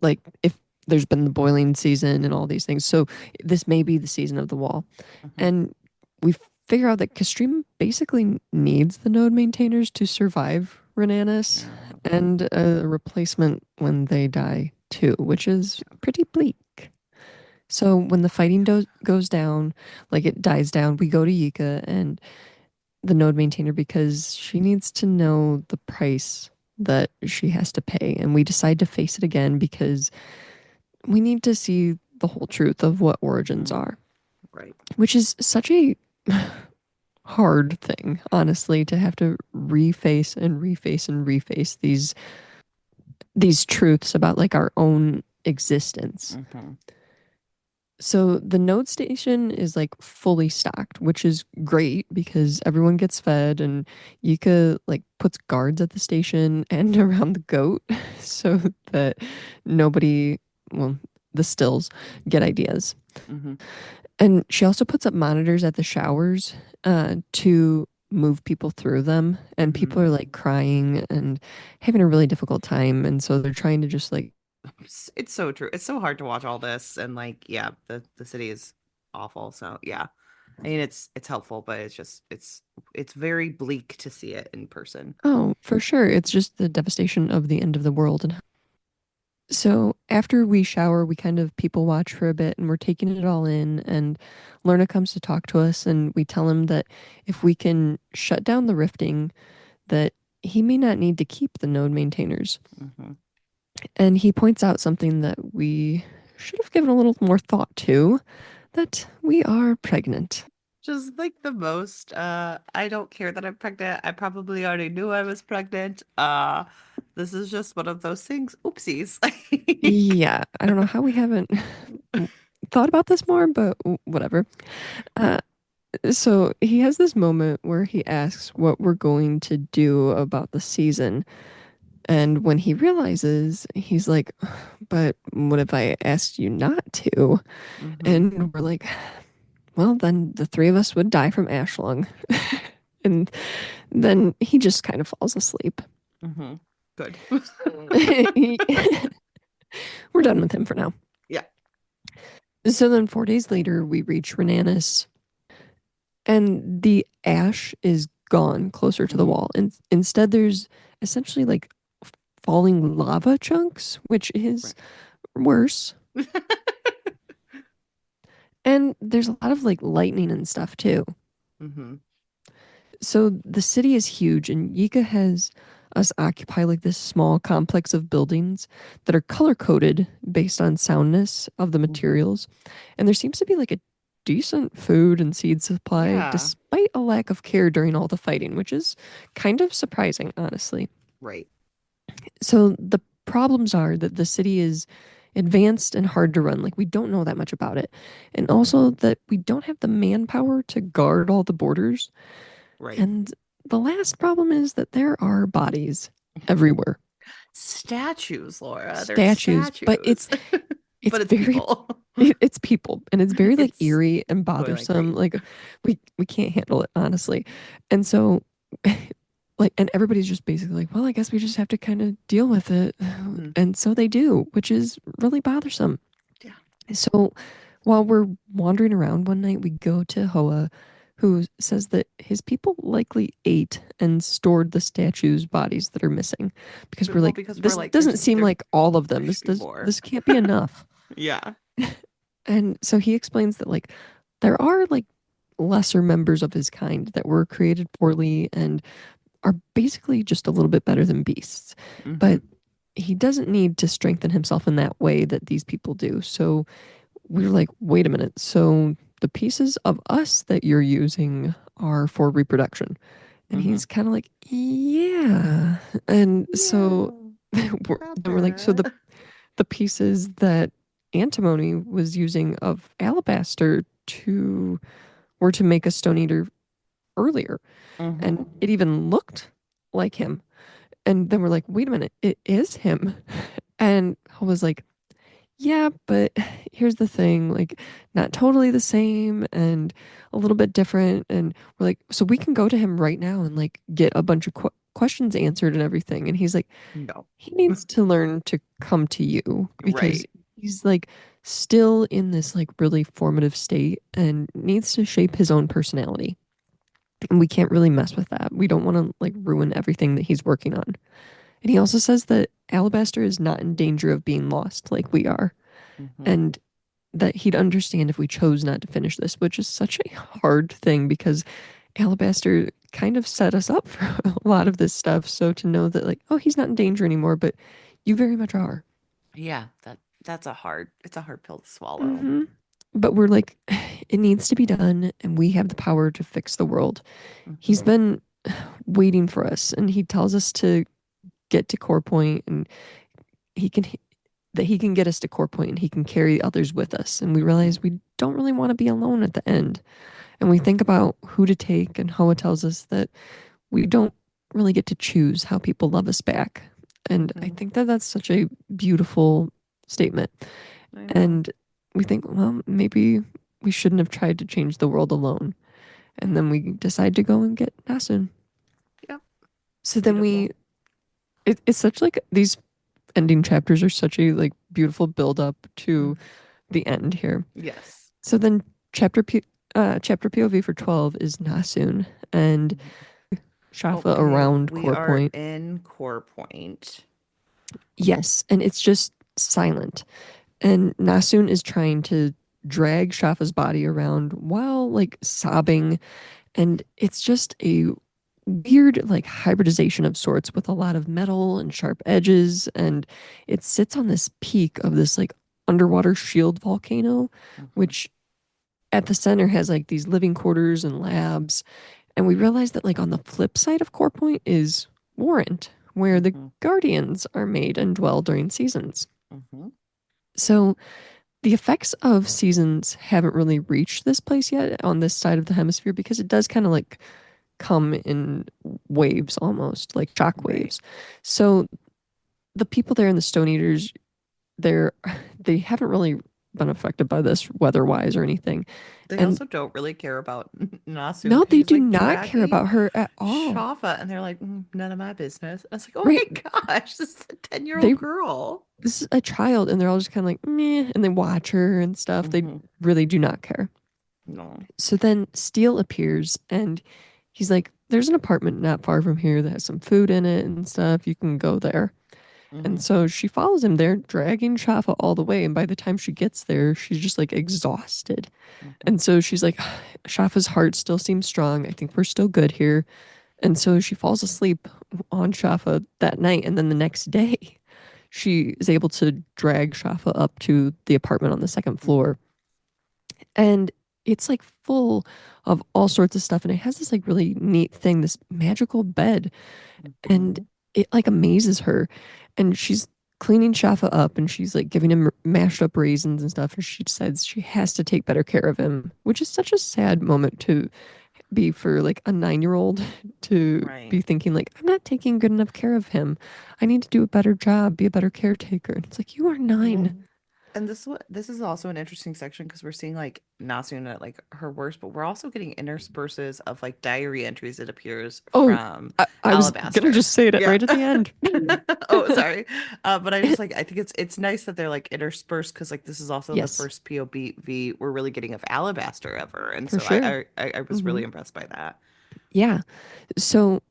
like if there's been the boiling season and all these things. So this may be the season of the wall. Mhm. And we figure out that Castream basically needs the node maintainers to survive Renanis Yeah. and a replacement when they die too, which is pretty bleak. So when the fighting goes down, like it dies down, we go to Yika and the node maintainer because she needs to know the price that she has to pay. And we decide to face it again because we need to see the whole truth of what origins Mm, are, right. which is such a hard thing, honestly, to have to reface and reface and reface these truths about like our own existence. Hmm. So the node station is like fully stocked, which is great because everyone gets fed and Yika like puts guards at the station and around the goat so that nobody, well, the stills get ideas. Hmm. And she also puts up monitors at the showers to move people through them. And Hmm. people are like crying and having a really difficult time. And so they're trying to just like, It's so true. It's so hard to watch all this, and like, yeah, the city is awful. So yeah, I mean, it's helpful, but it's very bleak to see it in person. oh, for sure. It's just the devastation of the end of the world. And so after we shower, we kind of people watch for a bit and we're taking it all in. And Lorna comes to talk to us, and we tell him that if we can shut down the rifting, that he may not need to keep the node maintainers. Hmm. And he points out something that we should have given a little more thought to, that we are pregnant. Just like the most. I don't care that I'm pregnant. I probably already knew I was pregnant. This is just one of those things. Oopsies. Yeah, I don't know how we haven't thought about this more, but whatever. Uh, so he has this moment where he asks what we're going to do about the season. And when he realizes, he's like, but what if I asked you not to? Hmm. And we're like, well, then the three of us would die from ash lung. And then he just kind of falls asleep. Hmm. Good. We're done with him for now. Yeah. So then 4 days later, we reach Renanis, and the ash is gone closer to the Hmm. wall. And instead, there's essentially like falling lava chunks, which is Right. worse. And there's a lot of like lightning and stuff too. Hmm. So the city is huge, and Yika has us occupy like this small complex of buildings that are color coded based on soundness of the Hmm. materials. And there seems to be like a decent food and seed supply Yeah. despite a lack of care during all the fighting, which is kind of surprising, honestly. Right. So the problems are that the city is advanced and hard to run. Like we don't know that much about it. And also that we don't have the manpower to guard all the borders. Right. And the last problem is that there are bodies everywhere. Statues, Laura. They're Statues, but statues. it's But it's very people. it's people, and it's very like It's eerie and going like bothersome. crazy. Like we can't handle it, honestly. And so like and everybody's just basically like, well, I guess we just have to kind of deal with it. Hmm. And so they do, which is really bothersome. Yeah. So while we're wandering around one night, we go to Hoa, who says that his people likely ate and stored the statues' bodies that are missing. Because we're Well, like, because we're this like, doesn't seem like all of there them. should be more. This can't be enough. Yeah. And so he explains that like there are like lesser members of his kind that were created poorly and are basically just a little bit better than beasts. Hmm. But he doesn't need to strengthen himself in that way that these people do. So we're like, wait a minute. So the pieces of us that you're using are for reproduction. And Mm-hmm. he's kind of like, yeah. And so Yeah, then we're like, so brother. the pieces that antimony was using of alabaster to were to make a stone eater earlier. Mm-hmm. And it even looked like him. And then we're like, wait a minute, it is him. And I was like, yeah, but here's the thing, like not totally the same and a little bit different. And we're like, so we can go to him right now and like get a bunch of questions answered and everything. And he's like, No. he needs to learn to come to you because Right. he's like still in this like really formative state and needs to shape his own personality. And we can't really mess with that. We don't want to like ruin everything that he's working on. And he also says that Alabaster is not in danger of being lost like we are. Mm-hmm. And that he'd understand if we chose not to finish this, which is such a hard thing because Alabaster kind of set us up for a lot of this stuff. So to know that, like, oh, he's not in danger anymore, but you very much are. Yeah, that's it's a hard pill to swallow. Hmm. But we're like, it needs to be done, and we have the power to fix the world. He's Mm-hmm. been waiting for us, and he tells us to get to core point, and he can that he can get us to core point, and he can carry others with us. And we Mm-hmm. realize we don't really want to be alone at the end. And we think about who to take, and Hoa tells us that we don't really get to choose how people love us back. And I Mm-hmm. think that that's such a beautiful statement. I know. And we think, well, maybe we shouldn't have tried to change the world alone. And then we decide to go and get Nasun. Yep. So then Beautiful. it's such like these ending chapters are such a like beautiful build up to the end here. Yes. So then chapter chapter POV for 12 is Nasun and Mhm. Shafa Okay, around we core are point. in core point. Yes, and it's just silent. And Nasun is trying to drag Shafa's body around while like sobbing. And it's just a weird like hybridization of sorts with a lot of metal and sharp edges. And it sits on this peak of this like underwater shield volcano, Mm-hmm. which at the center has like these living quarters and labs. And we realize that like on the flip side of Core Point is Warrant, where the Mm-hmm. Guardians are made and dwell during seasons. Mm-hmm. So the effects of seasons haven't really reached this place yet on this side of the hemisphere because it does kind of like come in waves almost, like shock Right. waves. So the people there in the Stone Eaters, they're they haven't really been affected by this weather-wise or anything. They And also don't really care about Nasun no, because they she's do like not care dragging about her at all. Shafa, and they're like, none of my business. I was like, oh Right. my gosh, this is a 10-year-old They girl. this is a child and they're all just kind of like meh and they watch her and stuff. They Mm-hmm. really do not care. No. So then Steele appears and he's like, there's an apartment not far from here that has some food in it and stuff. You can go there. Mm-hmm. And so she follows him there, dragging Shafa all the way. And by the time she gets there, she's just like exhausted. Mm-hmm. And so she's like, Shafa's heart still seems strong. I think we're still good here. And so she falls asleep on Shafa that night. And then the next day, she is able to drag Shafa up to the apartment on the second Mm-hmm. floor. And it's like full of all sorts of stuff. And it has this like really neat thing, this magical bed. And Mm-hmm. it like amazes her. And she's cleaning Shafa up and she's like giving him mashed up raisins and stuff. And she decides she has to take better care of him, which is such a sad moment to be for like a 9-year old to Right. be thinking like I'm not taking good enough care of him. I need to do a better job, be a better caretaker. And it's like you are Well, 9. and this is also an interesting section because we're seeing like Nasun at like her worst, but we're also getting intersperses of like diary entries, it appears, Oh, from I was gonna Alabaster. just say it Yeah. right at the end. Oh, sorry. But I just like I think it's nice that they're like interspersed because like this is also the Yes, first POV we're really getting of Alabaster ever. And for so sure. I was Hmm. really impressed by that. Yeah. So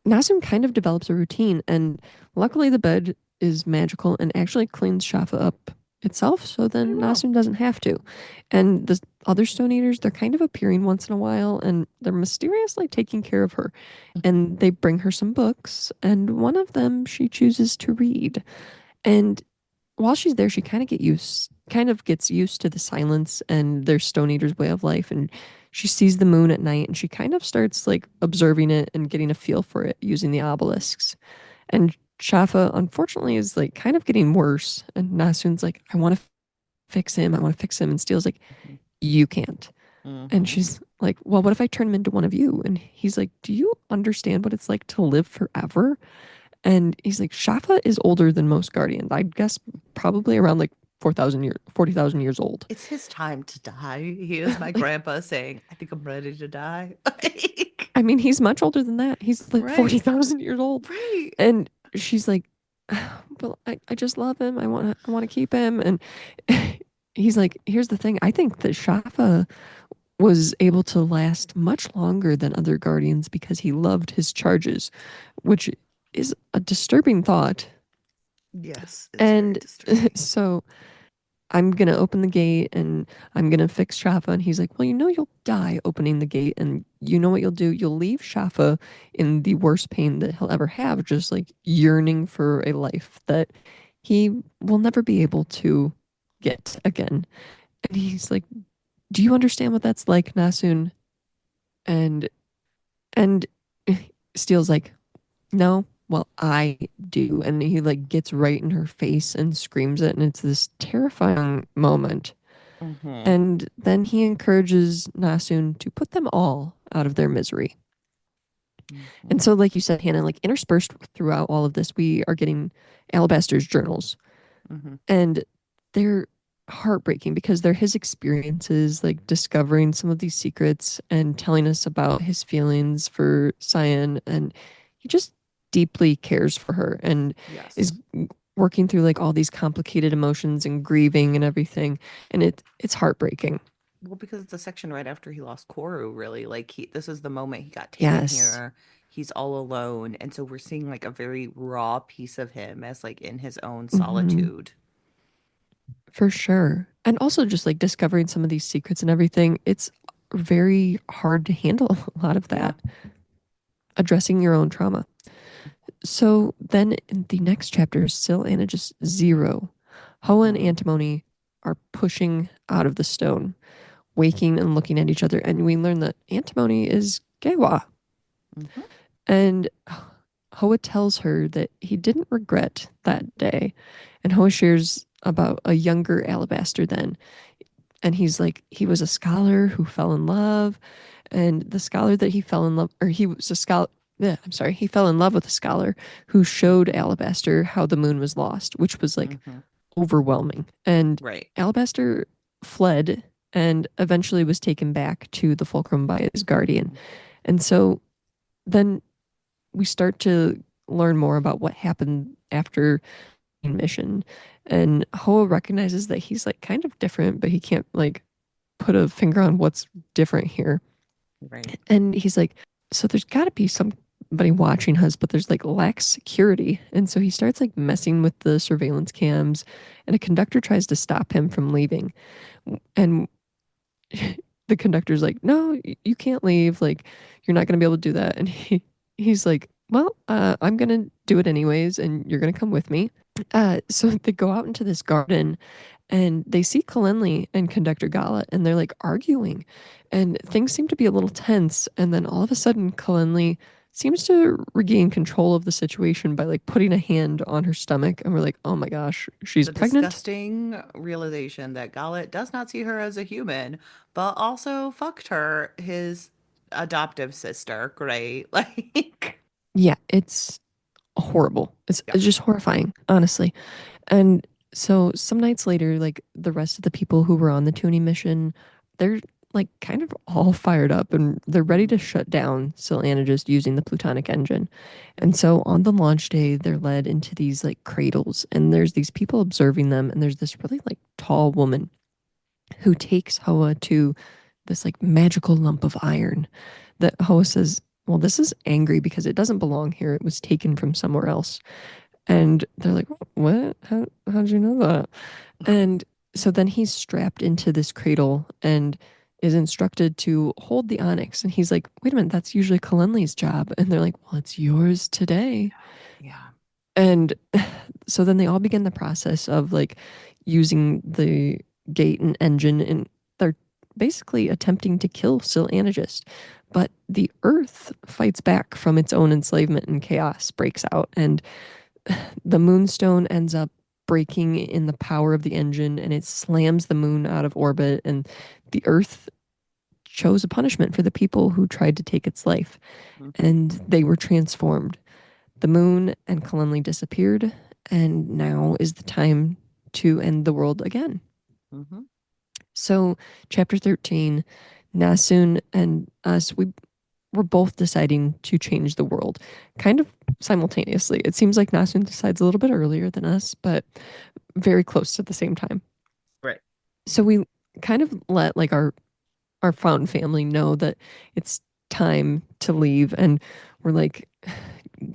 Nassim kind of develops a routine, and luckily the bed is magical and actually cleans Shafa up itself, so Pretty then well. Nassim doesn't have to. And the other Stone Eaters, they're kind of appearing once in a while, and they're mysteriously taking care of her. And they bring her some books, and one of them she chooses to read. And while she's there, she kind of kind of gets used to the silence and their Stone Eater's way of life. And she sees the moon at night and she kind of starts like observing it and getting a feel for it using the obelisks. And Shafa, unfortunately, is like kind of getting worse. And Nasun's like, I want to fix him. I want to fix him. And Steele's like, Mhm. you can't. And Mhm. she's like, well, what if I turn him into one of you? And he's like, do you understand what it's like to live forever? And he's like, Shafa is older than most guardians. I'd guess probably around like 4,000 years, 40,000 years old. It's his time to die. He is my Like, grandpa saying, I think I'm ready to die. Like, I mean, he's much older than that. He's like right, 40,000 years old. right. And she's like, well, I just love him. I want to keep him. And he's like, here's the thing. I think that Shafa was able to last much longer than other guardians because he loved his charges, which is a disturbing thought. Yes, it's very And disturbing. so I'm going to open the gate and I'm going to fix Shafa. And he's like, well, you'll die opening the gate. And you know what you'll do? You'll leave Shafa in the worst pain that he'll ever have, just like yearning for a life that he will never be able to get again. And he's like, do you understand what that's like, Nasun? And and Steele's like, no, well, I do. And he like gets right in her face and screams it. And it's this terrifying moment. Hmm. And then he encourages Nasun to put them all out of their misery. And Hmm. so, like you said, Hannah, like interspersed throughout all of this, we are getting Alabaster's journals. Hmm. And they're heartbreaking because they're his experiences, like discovering some of these secrets and telling us about his feelings for Cyan. And he just deeply cares for her and is Yes. working through like all these complicated emotions and grieving and everything. And it's heartbreaking. Well, because it's a section right after he lost Koru, really. Like this is the moment he got taken Yes. here. He's all alone. And so we're seeing like a very raw piece of him as like in his own Hmm. solitude. For sure. And also just like discovering some of these secrets and everything, it's very hard to handle a lot of Yeah. that, addressing your own trauma. So then in the next chapter, Syl and just zero. Hoa and Hmm. Antimony are pushing out of the stone, waking and looking at each other. And we learn that Antimony is Gewa. Hmm. And Hoa tells her that he didn't regret that day. And Hoa shares about a younger Alabaster then. And he's like, he was a scholar who fell in love. And the scholar that he fell in love, or he was a scholar. Yeah, I'm sorry. He fell in love with a scholar who showed Alabaster how the moon was lost, which was like Hmm. overwhelming. And Right. Alabaster fled and eventually was taken back to the Fulcrum by his guardian. Hmm. And so then we start to learn more about what happened after the mission. And Hoa recognizes that he's like kind of different, but he can't like put a finger on what's different here. Right. And he's like, so there's got to be somebody watching us, but there's like lax security. And so he starts like messing with the surveillance cams, and a conductor tries to stop him from leaving. And the conductor's like, no, you can't leave. Like, you're not going to be able to do that. And he's like, well, I'm going to do it anyways, and you're going to come with me. So they go out into this garden and they see Kalenli and Conductor Gala and they're like arguing and things seem to be a little tense. And then all of a sudden, Kalenli seems to regain control of the situation by like putting a hand on her stomach. And we're like, oh my gosh, she's The pregnant. disgusting realization that Gallet does not see her as a human, but also fucked her, his adoptive sister. Great. Like, Yeah, it's horrible. yeah. It's just horrifying, honestly. And so some nights later, like the rest of the people who were on the tuning mission, they're like kind of all fired up and they're ready to Mhm. shut down Sylana just using the plutonic engine. And so on the launch day, they're led into these like cradles and there's these people observing them. And there's this really like tall woman who takes Hoa to this like magical lump of iron that Hoa says, well, this is angry because it doesn't belong here. It was taken from somewhere else. And they're like, what? How'd you know that? And so then he's strapped into this cradle and is instructed to hold the onyx. And he's like, wait a minute, that's usually Kalenli's job. And they're like, well, it's yours today. Yeah. And so then they all begin the process of like using the gate and engine, and they're basically attempting to kill Sil'anagist. But the Earth fights back from its own enslavement, and chaos breaks out. And the Moonstone ends up breaking in the power of the engine, and it slams the moon out of orbit. And the Earth chose a punishment for the people who tried to take its life, Mm-hmm. and they were transformed. The moon and Kalenli disappeared, and now is the time to end the world again. Mm-hmm. So, chapter 13, Nasun and us, we were both deciding to change the world kind of simultaneously. It seems like Nasun decides a little bit earlier than us, but very close to the same time. Right. So we kind of let like our found family know that it's time to leave, and we're like,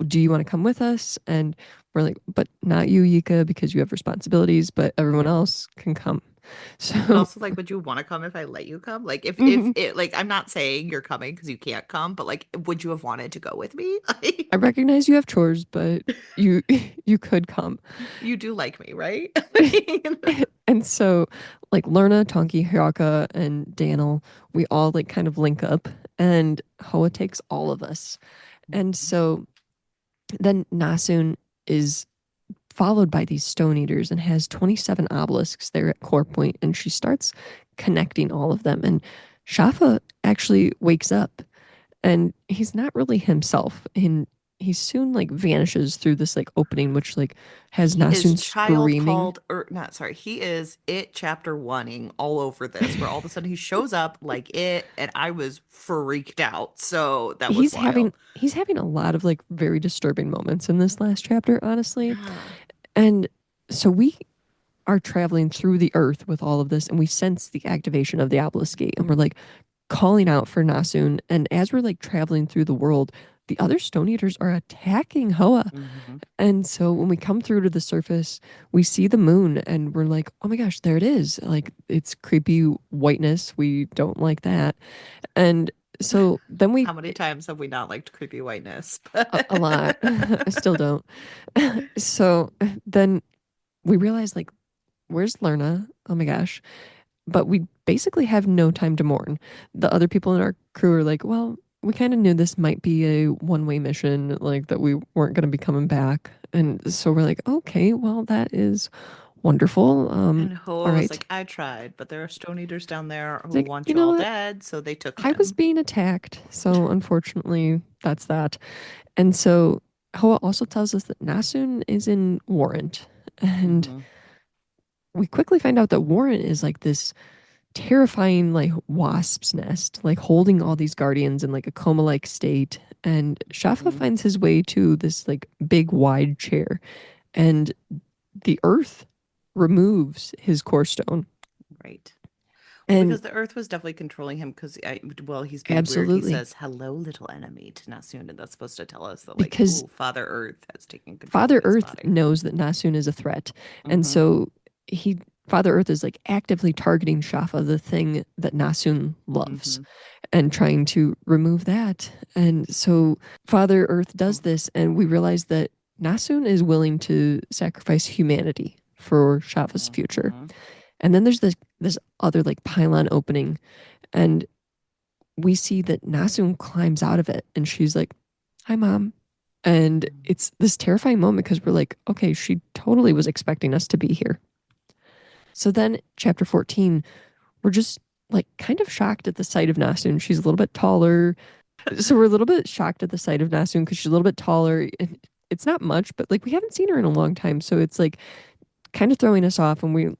do you want to come with us? And we're like, but not you, Yika, because you have responsibilities, but everyone Yeah. else can come. But So also, like, would you want to come if I let you come? Like, if mhm, it, like, I'm not saying you're coming because you can't come, but like, would you have wanted to go with me? I Like, recognize you have chores, but you you could come. you do like me, right? And so like Lerna, Tonki, Hiraka, and Daniel, we all like kind of link up, and Hoa takes all of us. And so then Nasun is followed by these stone eaters and has 27 obelisks there at core point, and she starts connecting all of them. And Shafa actually wakes up, and he's not really himself, and he soon like vanishes through this like opening, which like has He is Nasun child screaming. called, or not, sorry, he is it chapter oneing all over this, where all of a sudden he shows up like it, and I was freaked out. So that was wild. He's having a lot of like very disturbing moments in this last chapter, honestly. Yeah. And so we are traveling through the earth with all of this, and we sense the activation of the obelisk gate, and we're like calling out for Nasun. And as we're like traveling through the world, the other stone eaters are attacking Hoa. Hmm. And so when we come through to the surface, we see the moon, and we're like, oh my gosh, there it is. Like it's creepy whiteness. We don't like that. And so then we How many times have we not liked creepy whiteness? a lot. I still don't. So then we realize like, where's Lerna? Oh my gosh. But we basically have no time to mourn. The other people in our crew are like, well, we kind of knew this might be a one-way mission, like that we weren't going to be coming back. And so we're like, okay, well, that is wonderful. And All Hoa was right. like, I tried, but there are stone eaters down there It's who like, want you you know all what? dead, so they took I was him. being attacked. So unfortunately, that's that. And so Hoa also tells us that Nasun is in Warrant. And Hmm. we quickly find out that Warrant is like this terrifying like wasp's nest, like holding all these guardians in like a coma-like state. And Shafa Hmm. finds his way to this like big wide chair, and the earth removes his core stone. Right. Well, And because the Earth was definitely controlling him because, well, he's being weird. He absolutely, says, "Hello, little enemy," to Nasun, and that's supposed to tell us that, like, because ooh, Father Earth has taken control of Father his Earth body. knows that Nasun is a threat. And Hmm. so he Father Earth is like actively targeting Shafa, the thing that Nasun loves, Hmm. and trying to remove that. And so Father Earth does this, and we realize that Nasun is willing to sacrifice humanity for Shafa's future. Hmm. And then there's this other like pylon opening, and we see that Nasun climbs out of it, and she's like, "Hi, mom." And it's this terrifying moment because we're like, okay, she totally was expecting us to be here. So then, chapter 14, we're just like kind of shocked at the sight of Nasun. She's a little bit taller. So we're a little bit shocked at the sight of Nasun because she's a little bit taller. And it's not much, but like we haven't seen her in a long time. So it's like kind of throwing us off. And we're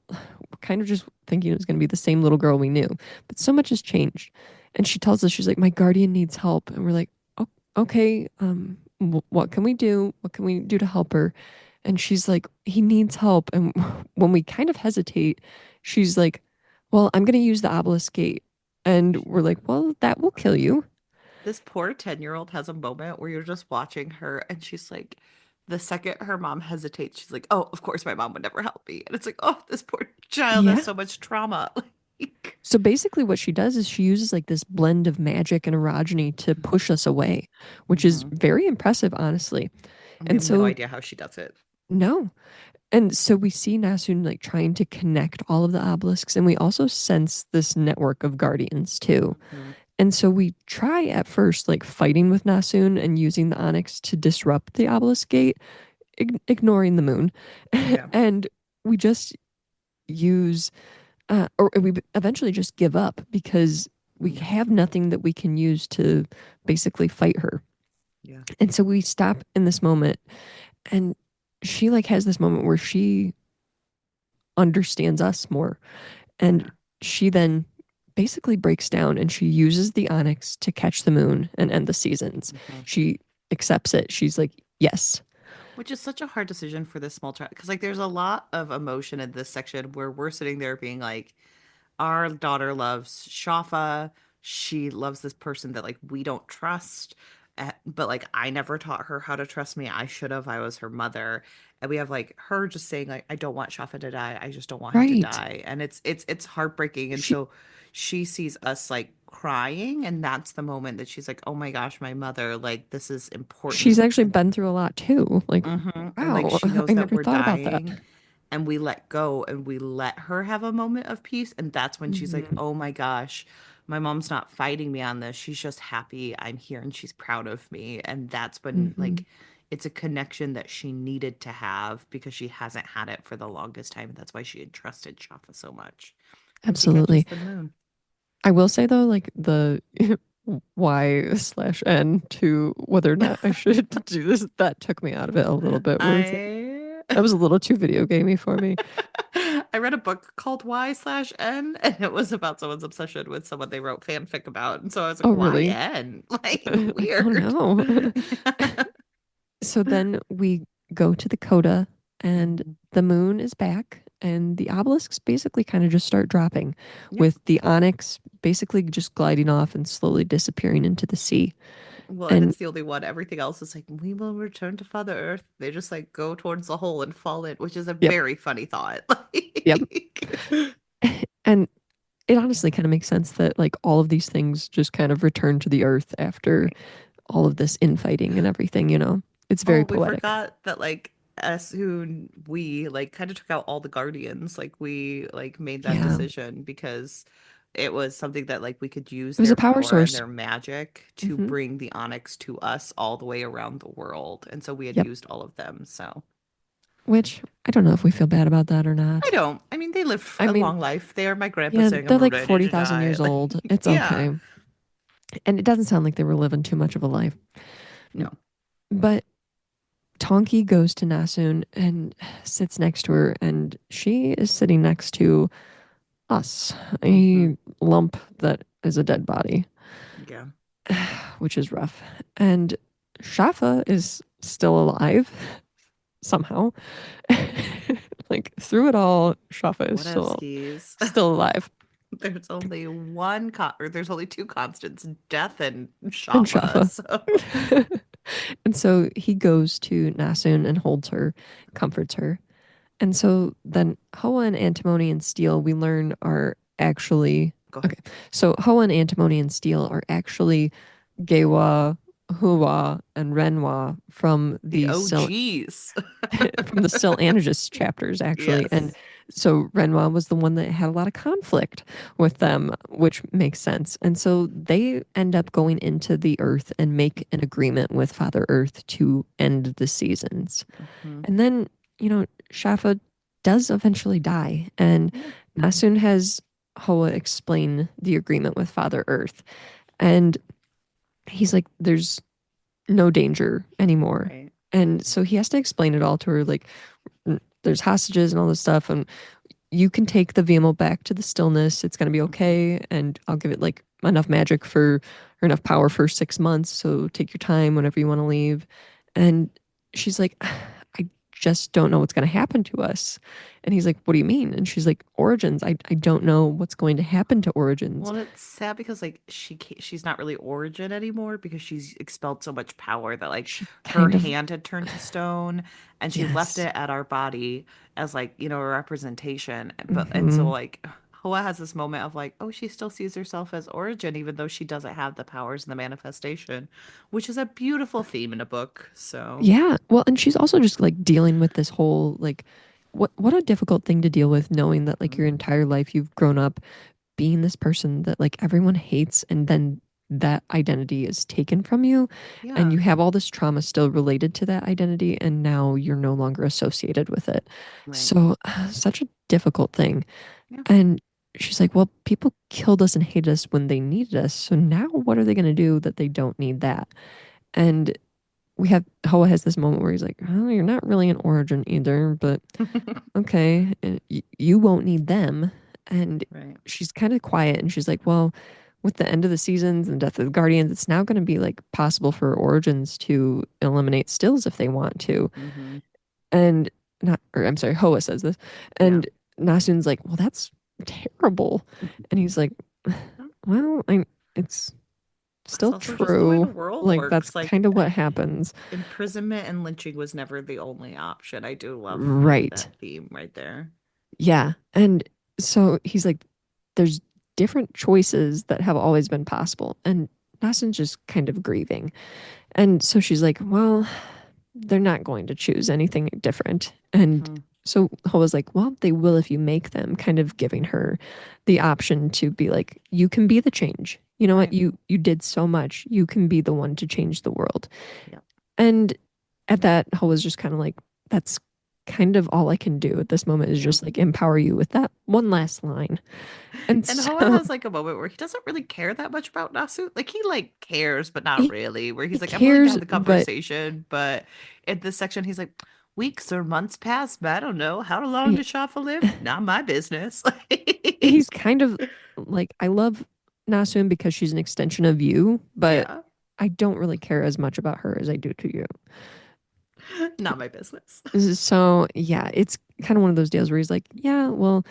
kind of just thinking it was going to be the same little girl we knew. But so much has changed. And she tells us, she's like, my guardian needs help. And we're like, oh, okay, what can we do? What can we do to help her? And she's like, he needs help. And when we kind of hesitate, she's like, well, I'm going to use the obelisk gate. And we're like, well, that will kill you. This poor 10-year-old has a moment where you're just watching her, and she's like, the second her mom hesitates, she's like, "Oh, of course, my mom would never help me." And it's like, oh, this poor child has Yeah. so much trauma. Like, So basically, what she does is she uses like this blend of magic and orogeny to push us away, which is hmm. very impressive, honestly. We And have no so, idea how she does it. no. And so we see Nasun like trying to connect all of the obelisks, and we also sense this network of guardians too. Mhm. And so we try at first like fighting with Nasun and using the onyx to disrupt the obelisk gate, ignoring the moon. Yeah. And we just use, or we eventually just give up because we Yeah. have nothing that we can use to basically fight her. Yeah. And so we stop in this moment, and she like has this moment where she understands us more. And Yeah. she then basically breaks down and she uses the onyx to catch the moon and end the seasons. Mhm. She accepts it. She's like, yes. Which is such a hard decision for this small child because like there's a lot of emotion in this section where we're sitting there being like, our daughter loves Shafa. She loves this person that like we don't trust. But like I never taught her how to trust me. I should have. I was her mother. And we have like her just saying like I don't want Shafa to die. I just don't want him to Right. die. And it's heartbreaking. And She so she sees us like crying and that's the moment that she's like, "Oh my gosh, my mother, like this is she's important." actually been through a lot too. Like, And like wow, she knows I that never we're thought about that. dying and we let go and we let her have a moment of peace. And that's when she's like, Hmm. oh my gosh, my mom's not fighting me on this. She's just happy I'm here and she's proud of me. And that's when, Hmm. like, it's a connection that she needed to have because she hasn't had it for the longest time. That's why she entrusted Shafa so much. And she catches Absolutely. the moon. I will say though, like the Y/N to whether or not I should do this, that took me out of it a little bit. Where it's like I that was a little too video gamey for me. I read a book called Y/N and it was about someone's obsession with someone they wrote fanfic about. And so I was like, Oh, why really? N? Like, Oh weird. no. So then we go to the coda, and Mhm. the moon is back, and the obelisks basically kind of just start dropping, Yep. with the onyx basically just gliding off and slowly disappearing into the sea. Well, and And it's the only one. Everything else is like, we will return to Father Earth. They just like go towards the hole and fall in, which is a yep, very funny thought. yep. Like, And it honestly kind of makes sense that like all of these things just kind of return to the earth after right. all of this infighting and everything, you know? It's Oh, very we poetic. forgot that like as who we like kind of took out all the guardians. Like we like made that Yeah. decision because it was something that like we could use It was their a power power and source. their magic to Hmm. bring the onyx to us all the way around the world. And so we had Yep. used all of them. So Which I don't know if we feel bad about that or I not. don't. I mean, they live I a mean, long life. They are my grandpa yeah, saying they're I'm like ready to 40,000 die. years old. Like, It's yeah. okay. And it doesn't sound like they were living too much of a life. No. But Tonki goes to Nasun and sits next to her, and she is sitting next to us, Hmm. a lump that is a dead body, Yeah. which is rough. And Shafa is still alive somehow. Like through it all, Shafa is What else skis? still alive. There's only one or there's only two constants, death and And Shafa. Shafa. So And so he goes to Nasun and holds her, comforts her. And so then Hoa and Antimony and Steel, we learn are actually go okay. ahead. So Hoa and Antimony and Steel are actually Gewa, Hua, and Renwa The OGs. from the Still Anagus chapters, actually. And Yes. so Renwa was the one that had a lot of conflict with them, which makes sense. And so they end up going into the Earth and make an agreement with Father Earth to end the seasons. Hmm. And then, Shafa does eventually die. And Yeah. Nasun has Hoa explain the agreement with Father Earth. And he's like, there's no danger anymore. Right. And so he has to explain it all to her, like, there's hostages and all this stuff, and you can take the VMO back to the stillness. It's gonna be Hmm. okay, and I'll give it like enough magic for or enough power for 6 months. So take your time whenever you want to leave. And she's like, I just don't know what's gonna happen to us. And he's like, what do you mean? And she's like, Origins. I don't know what's going to happen to Origins. Well, it's sad because like she's not really Origin anymore because she's expelled so much power that like She her kind of hand had turned to stone and she left yes. it at our body as like, a representation. But and so Hmm. like Hoa has this moment of like, oh, she still sees herself as Origin, even though she doesn't have the powers and the manifestation, which is a beautiful theme in a book. So, Yeah. Well, and she's also just like dealing with this whole like what a difficult thing to deal with knowing that like your mm, entire life you've grown up being this person that like everyone hates and then that identity is taken from you and yeah, you have all this trauma still related to that identity and now you're no longer associated with it. right. So such a difficult thing. Yeah. And she's like, well, people killed us and hated us when they needed us. So now what are they going to do that they don't need that? And we have Hoa has this moment where he's like, oh, you're not really an origin either, but okay, you won't need them. And Right. she's kind of quiet and she's like, well, with the end of the seasons and death of the Guardians, it's now going to be like possible for origins to eliminate stills if they want to. Mm-hmm. And not, or I'm sorry, Hoa says this. Yeah. And Nasun's like, well, that's terrible. And he's like, well, it's That's still also just the way the true. world Like, that's works. Like, kind of what happens. imprisonment and lynching was never the only option. I do love Right. that theme right there. Yeah. And so he's like, there's different choices that have always been possible. And Nasun's just kind of grieving. And so she's like, well, they're not going to choose anything different. And Hmm. so Hoa's like, well, they will if you make them, kind of giving her the option to be like, you can be the change. You know what? Right. You did so much. You can be the one to change the world. Yeah. And at that, Hoa's just kind of like, that's kind of all I can do at this moment is Yeah. just like empower you with that one last line. And And Hoa so has like a moment where he doesn't really care that much about Nasu. Like he like cares, but not he, really. Where he he's like, I'm willing to cares, have the but conversation, but in this section, he's like, weeks or months pass, but I don't know. How long he, does Shafa live? Not my business. he's kind of like, I love Nasun because she's an extension of you, but Yeah, I don't really care as much about her as I do to you. not my business. So yeah, it's kind of one of those deals where he's like, yeah, well,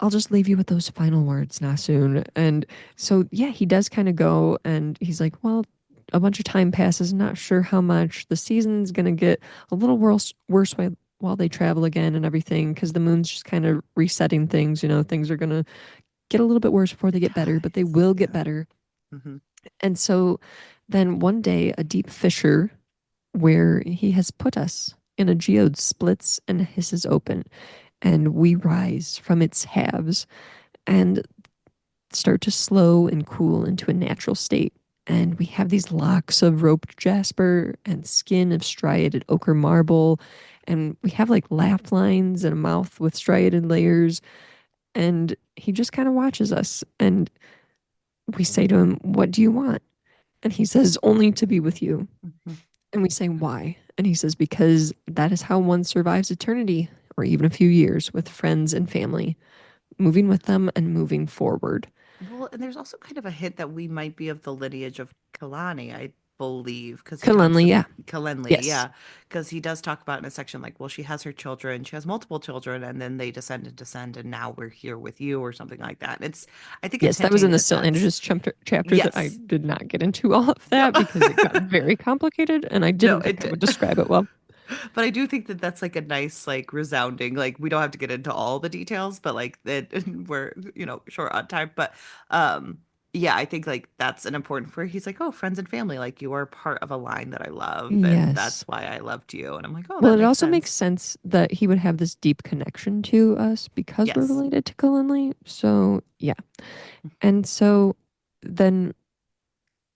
I'll just leave you with those final words, Nasun. And so yeah, he does kind of go and he's like, well, a bunch of time passes, not sure how much. The season's gonna get a little worse while they travel again and everything, because the moon's just kind of resetting things. You know, things are gonna get a little bit worse before they get better, but they Ties. will get Yeah. better. Hmm. And so then one day, a deep fissure where he has put us in a geode splits and hisses open, and we rise from its halves and start to slow and cool into a natural state. And we have these locks of roped jasper and skin of striated ochre marble. And we have like laugh lines and a mouth with striated layers. And he just kind of watches us. And we say to him, what do you want? And he says, only to be with you. Hmm. And we say, why? And he says, because that is how one survives eternity or even a few years with friends and family, moving with them and moving forward. Well, and there's also kind of a hint that we might be of the lineage of Kalani, I believe, because he talks Kalenli, of yeah. Kalenli, Yes. yeah, because he does talk about in a section like, well, she has her children, she has multiple children, and then they descend, and now we're here with you, or something like that. I think it's Yes, that was in hinting the that Still that's Androgens chapter that I yes, did not get into all of no, that because it got very complicated and I no, didn't think it I would did. describe it well. But I do think that that's like a nice, like resounding, like we don't have to get into all the details, but like that we're, short on time. But um, yeah, I think like that's an important for he's like, oh, friends and family, like you are part of a line that I love, and Yes. that's why I loved you. And I'm like, oh, Well, that it makes also makes sense. sense that he would have this deep connection to us because we're Yes. related to Kalenli. So, yeah. And so then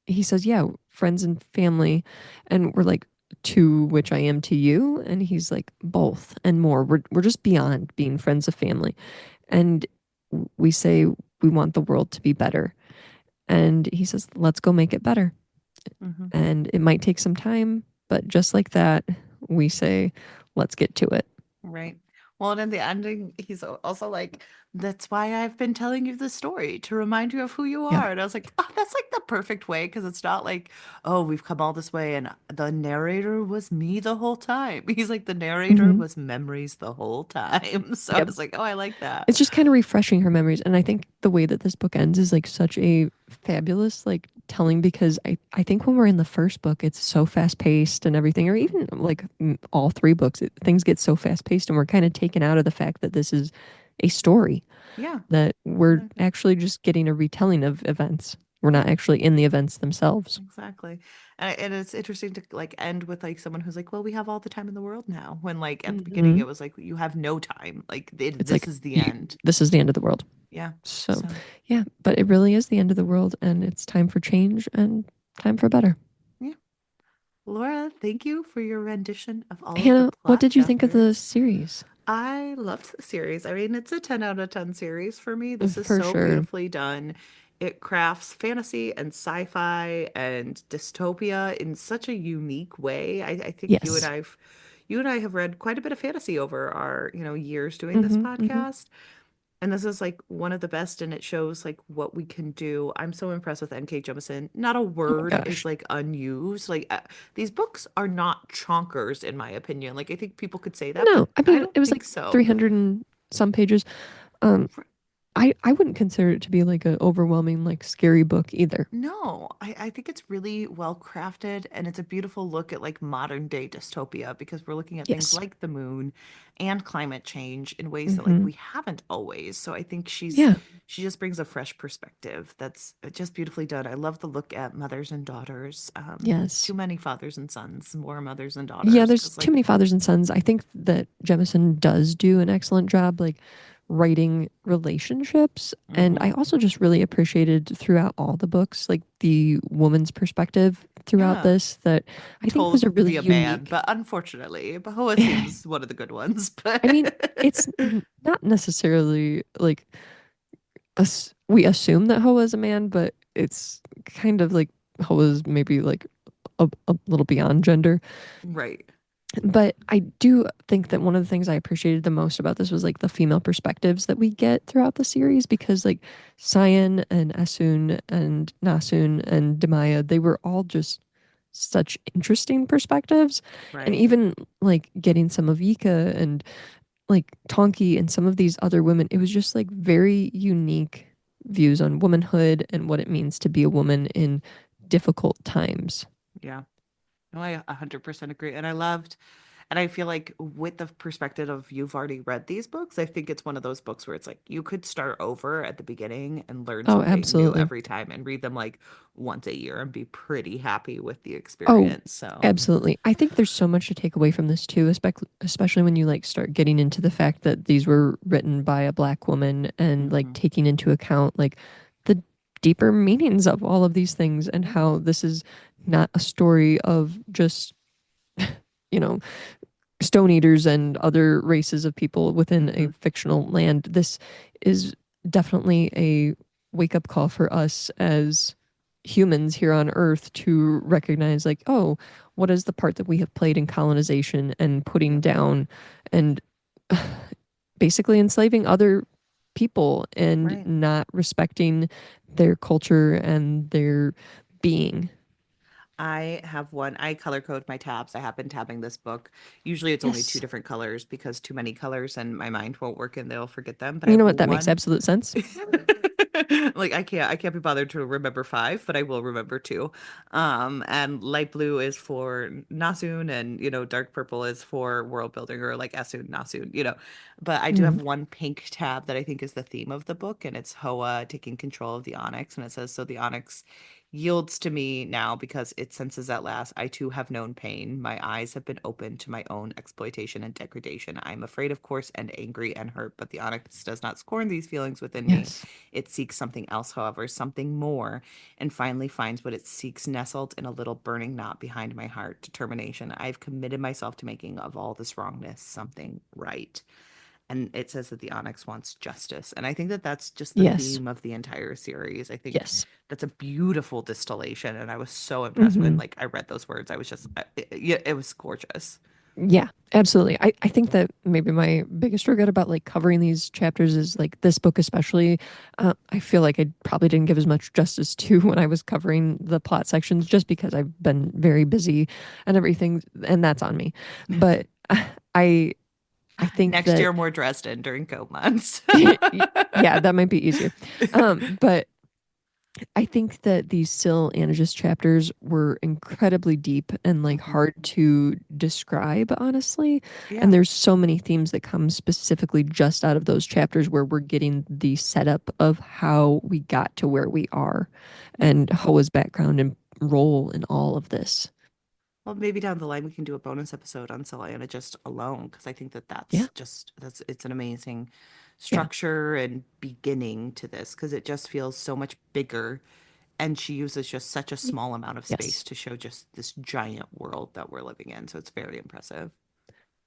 he says, yeah, friends and family. And we're like, to which I am to you. And he's like, both and more. We're just beyond being friends of family. And we say, we want the world to be better. And he says, let's go make it better. Hmm. And it might take some time, but just like that, we say, let's get to it. Right. Well, and in the ending, he's also like, that's why I've been telling you this story to remind you of who you Yeah. are. And I was like, oh, that's like the perfect way because it's not like, oh, we've come all this way and the narrator was me the whole time. He's like, the narrator Hmm. was memories the whole time. So I Yep. was like, oh, I like that. It's just kind of refreshing her memories. And I think the way that this book ends is like such a fabulous like telling because I think when we're in the first book, it's so fast paced and everything, or even like all three books, things get so fast paced and we're kind of taken out of the fact that this is a story. Yeah, that we're exactly. actually just getting a retelling of events. We're not Yeah, actually in the events themselves. exactly. And it's interesting to like end with like someone who's like, well, we have all the time in the world now. When like at the beginning Hmm. it was like you have no time. Like It's this like is the you, end. this is the end of the world. Yeah. So, So yeah, but it really is the end of the world, and it's time for change and time for better. yeah. Laura, thank you for your rendition of all of the Hannah, what plot did you think of the chapters. series? I loved the series. I mean, it's a 10 out of 10 series for me. This is For so sure. beautifully done. It crafts fantasy and sci-fi and dystopia in such a unique way. I think Yes. you and I have read quite a bit of fantasy over our, years doing this Mm-hmm. Mm-hmm. podcast. And this is like one of the best, and it shows like what we can do. I'm so impressed with N.K. Jemisin. Not a Oh my word is gosh. like unused. Like these books are not chonkers, in my opinion. Like I think people could say that, No, but I I mean don't it was think like so. 300 and some pages. Um, I wouldn't consider it to be like an overwhelming like scary book either. No, I think it's really well crafted and it's a beautiful look at like modern day dystopia because we're looking at things Yes. like the moon and climate change in ways that like Mm-hmm. we haven't always. So I think Yeah. she just brings a fresh perspective that's just beautifully done. I love the look at mothers and daughters. Yes. Too many fathers and sons, more mothers and Yeah, daughters there's because too like many fathers and sons. I think that Jemison does do an excellent job, like writing relationships. And I mhm. also just really appreciated throughout all the books, like the woman's perspective throughout Yeah, this, that I think was told a really via man, unique. but unfortunately, Bahoa seems one of the good ones, I mean, but it's not necessarily like we assume that Hoa is a man, but it's kind of like Hoa's maybe like a little beyond gender. right. But I do think that one of the things I appreciated the most about this was like the female perspectives that we get throughout the series because like Cyan and Asun and Nasun and Demaya, they were all just such interesting perspectives. And Right. even like getting some of Yika and like Tonki and some of these other women, it was just like very unique views on womanhood and what it means to be a woman in difficult times. Yeah. No, I 100% agree. And I loved, and I feel like with the perspective of you've already read these books, I think it's one of those books where it's like you could start over at the beginning and learn Oh, something new absolutely. every time and read them like once a year and be pretty happy with the Oh, experience. So, absolutely. I think there's so much to take away from this too, especially when you like start getting into the fact that these were written by a black woman and like mhm. taking into account like the deeper meanings of all of these things and Yeah. how this is not a story of just, you know, stone eaters and other races of people within a Hmm. fictional land. This is definitely a wake up call for us as humans here on Earth to recognize, like, oh, what is the part that we have played in colonization and putting Yep. down and basically enslaving other people and Right. not respecting their culture and their being. I have one. I color code my tabs. I have been tabbing this book. Usually it's only two Yes. different colors because too many colors and my mind won't work and they'll forget them. But I You know have what? That makes one. absolute sense. Like I can't be bothered to remember five, but I will remember two. And light blue is for Nasun and dark purple is for world building or like Asun, Nasun. But I do have Mm. one pink tab that I think is the theme of the book, and it's Hoa taking control of the Onyx, and it says, so the Onyx yields to me now because it senses at last I too have known pain. My eyes have been opened to my own exploitation and degradation. I am afraid, of course, and angry and hurt, but the Onyx does not scorn these feelings within me. Yes. It seeks something else, however, something more, and finally finds what it seeks nestled in a little burning knot behind my heart. Determination. I've committed myself to making of all this wrongness something right. And it says that the Onyx wants justice. And I think that that's just the Yes. theme of the entire series. I think Yes. that's a beautiful distillation. And I was so impressed when Hmm. like I read those words. I was just, yeah, it was gorgeous. Yeah, absolutely. I think that maybe my biggest regret about like covering these chapters is like this book, especially. I feel like I probably didn't give as much justice to when I was covering the plot sections just because I've been very busy and everything, and that's on me. But I I think Next that year, more Dresden during Cope months. yeah, that might be easier. But I think that these Syl Anagist chapters were incredibly deep and like Hmm. hard to describe, honestly. And Yeah. there's so many themes that come specifically just out of those chapters where we're getting the setup of how we got to where we are Yeah. and Hoa's background and role in all of this. Well, maybe down the line we can do a bonus episode on Selena just alone because I think that Yeah. that's it's an amazing Yeah. structure and beginning to this because it just feels so much bigger and she uses just such a small amount of space Yes. to show just this giant world that we're living in. So it's very impressive.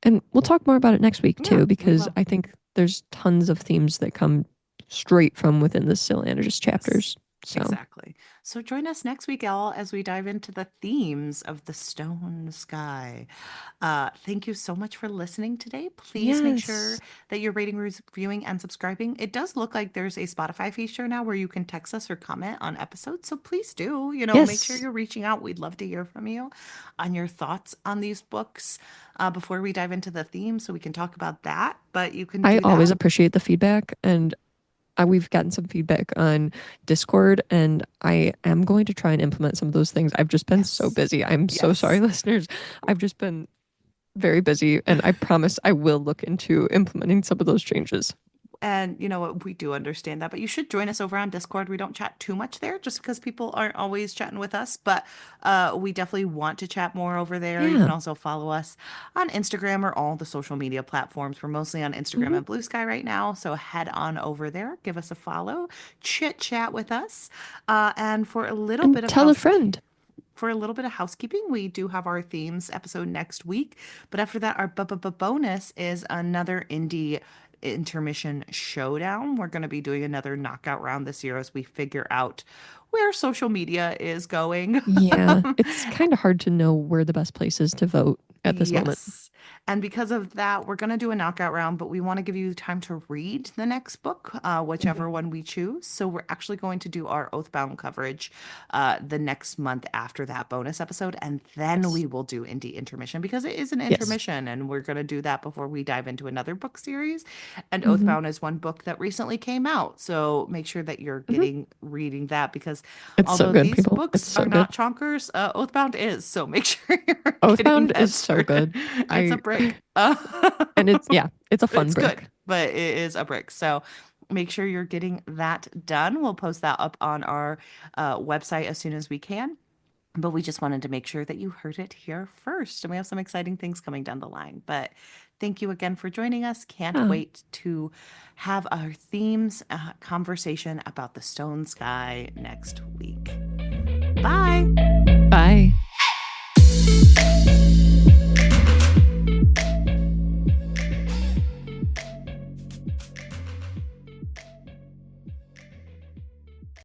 And we'll talk more about it next week Yeah, too, we because will. I think there's tons of themes that come straight from within the Syl Anagist Yes, chapters. So, exactly. So join us next week, all, as we dive into the themes of the stone sky. Thank you so much for listening today. Please make sure yes. that you're rating, reviewing, and subscribing. It does look like there's a Spotify feature now where you can text us or comment on episodes. So please do, make sure Yes. you're reaching out. We'd love to hear from you on your thoughts on these books before we dive into the theme so we can talk about that. But you can I do always that. appreciate the feedback, and we've gotten some feedback on Discord, and I am going to try and implement some of those things. I've just been so Yes. busy. I'm so sorry, Yes. listeners. I've just been very busy, and I promise I will look into implementing some of those changes. And you know what, we do understand that, but you should join us over on Discord. We don't chat too much there just because people aren't always chatting with us, but we definitely want to chat more over there. You Yeah. can also follow us on Instagram or all the social media platforms. We're mostly on Instagram Hmm. and Blue Sky right now, so head on over there, give us a follow, chit chat with us. And for a little And bit of tell a housekeeping, friend. we do have our themes episode next week. But after that, our bonus is another indie intermission showdown. We're going to be doing another knockout round this year as we figure out where social media is going. Yeah, it's kind of hard to know where the best place is to vote at this moment. Yes. And because of that, we're going to do a knockout round, but we want to give you time to read the next book, whichever Mhm. one we choose. So we're actually going to do our Oathbound coverage the next month after that bonus episode. And then Yes. we will do Indie Intermission because it is an Yes. intermission. And we're going to do that before we dive into another book series. And Hmm. Oathbound is one book that recently came out. So make sure that you're Hmm. getting reading that because It's so although good, these people. It's books so are good. not chonkers, Oathbound is. So make sure you're getting Oathbound is that so started. good. It's a I brick. and it's yeah, it's a fun It's good, brick. but it is a brick. So make sure you're getting that done. We'll post that up on our website as soon as we can. But we just wanted to make sure that you heard it here first. And we have some exciting things coming down the line. But thank you again for joining us. Can't Yeah. wait to have our themes conversation about the stone sky next week. Bye. Bye.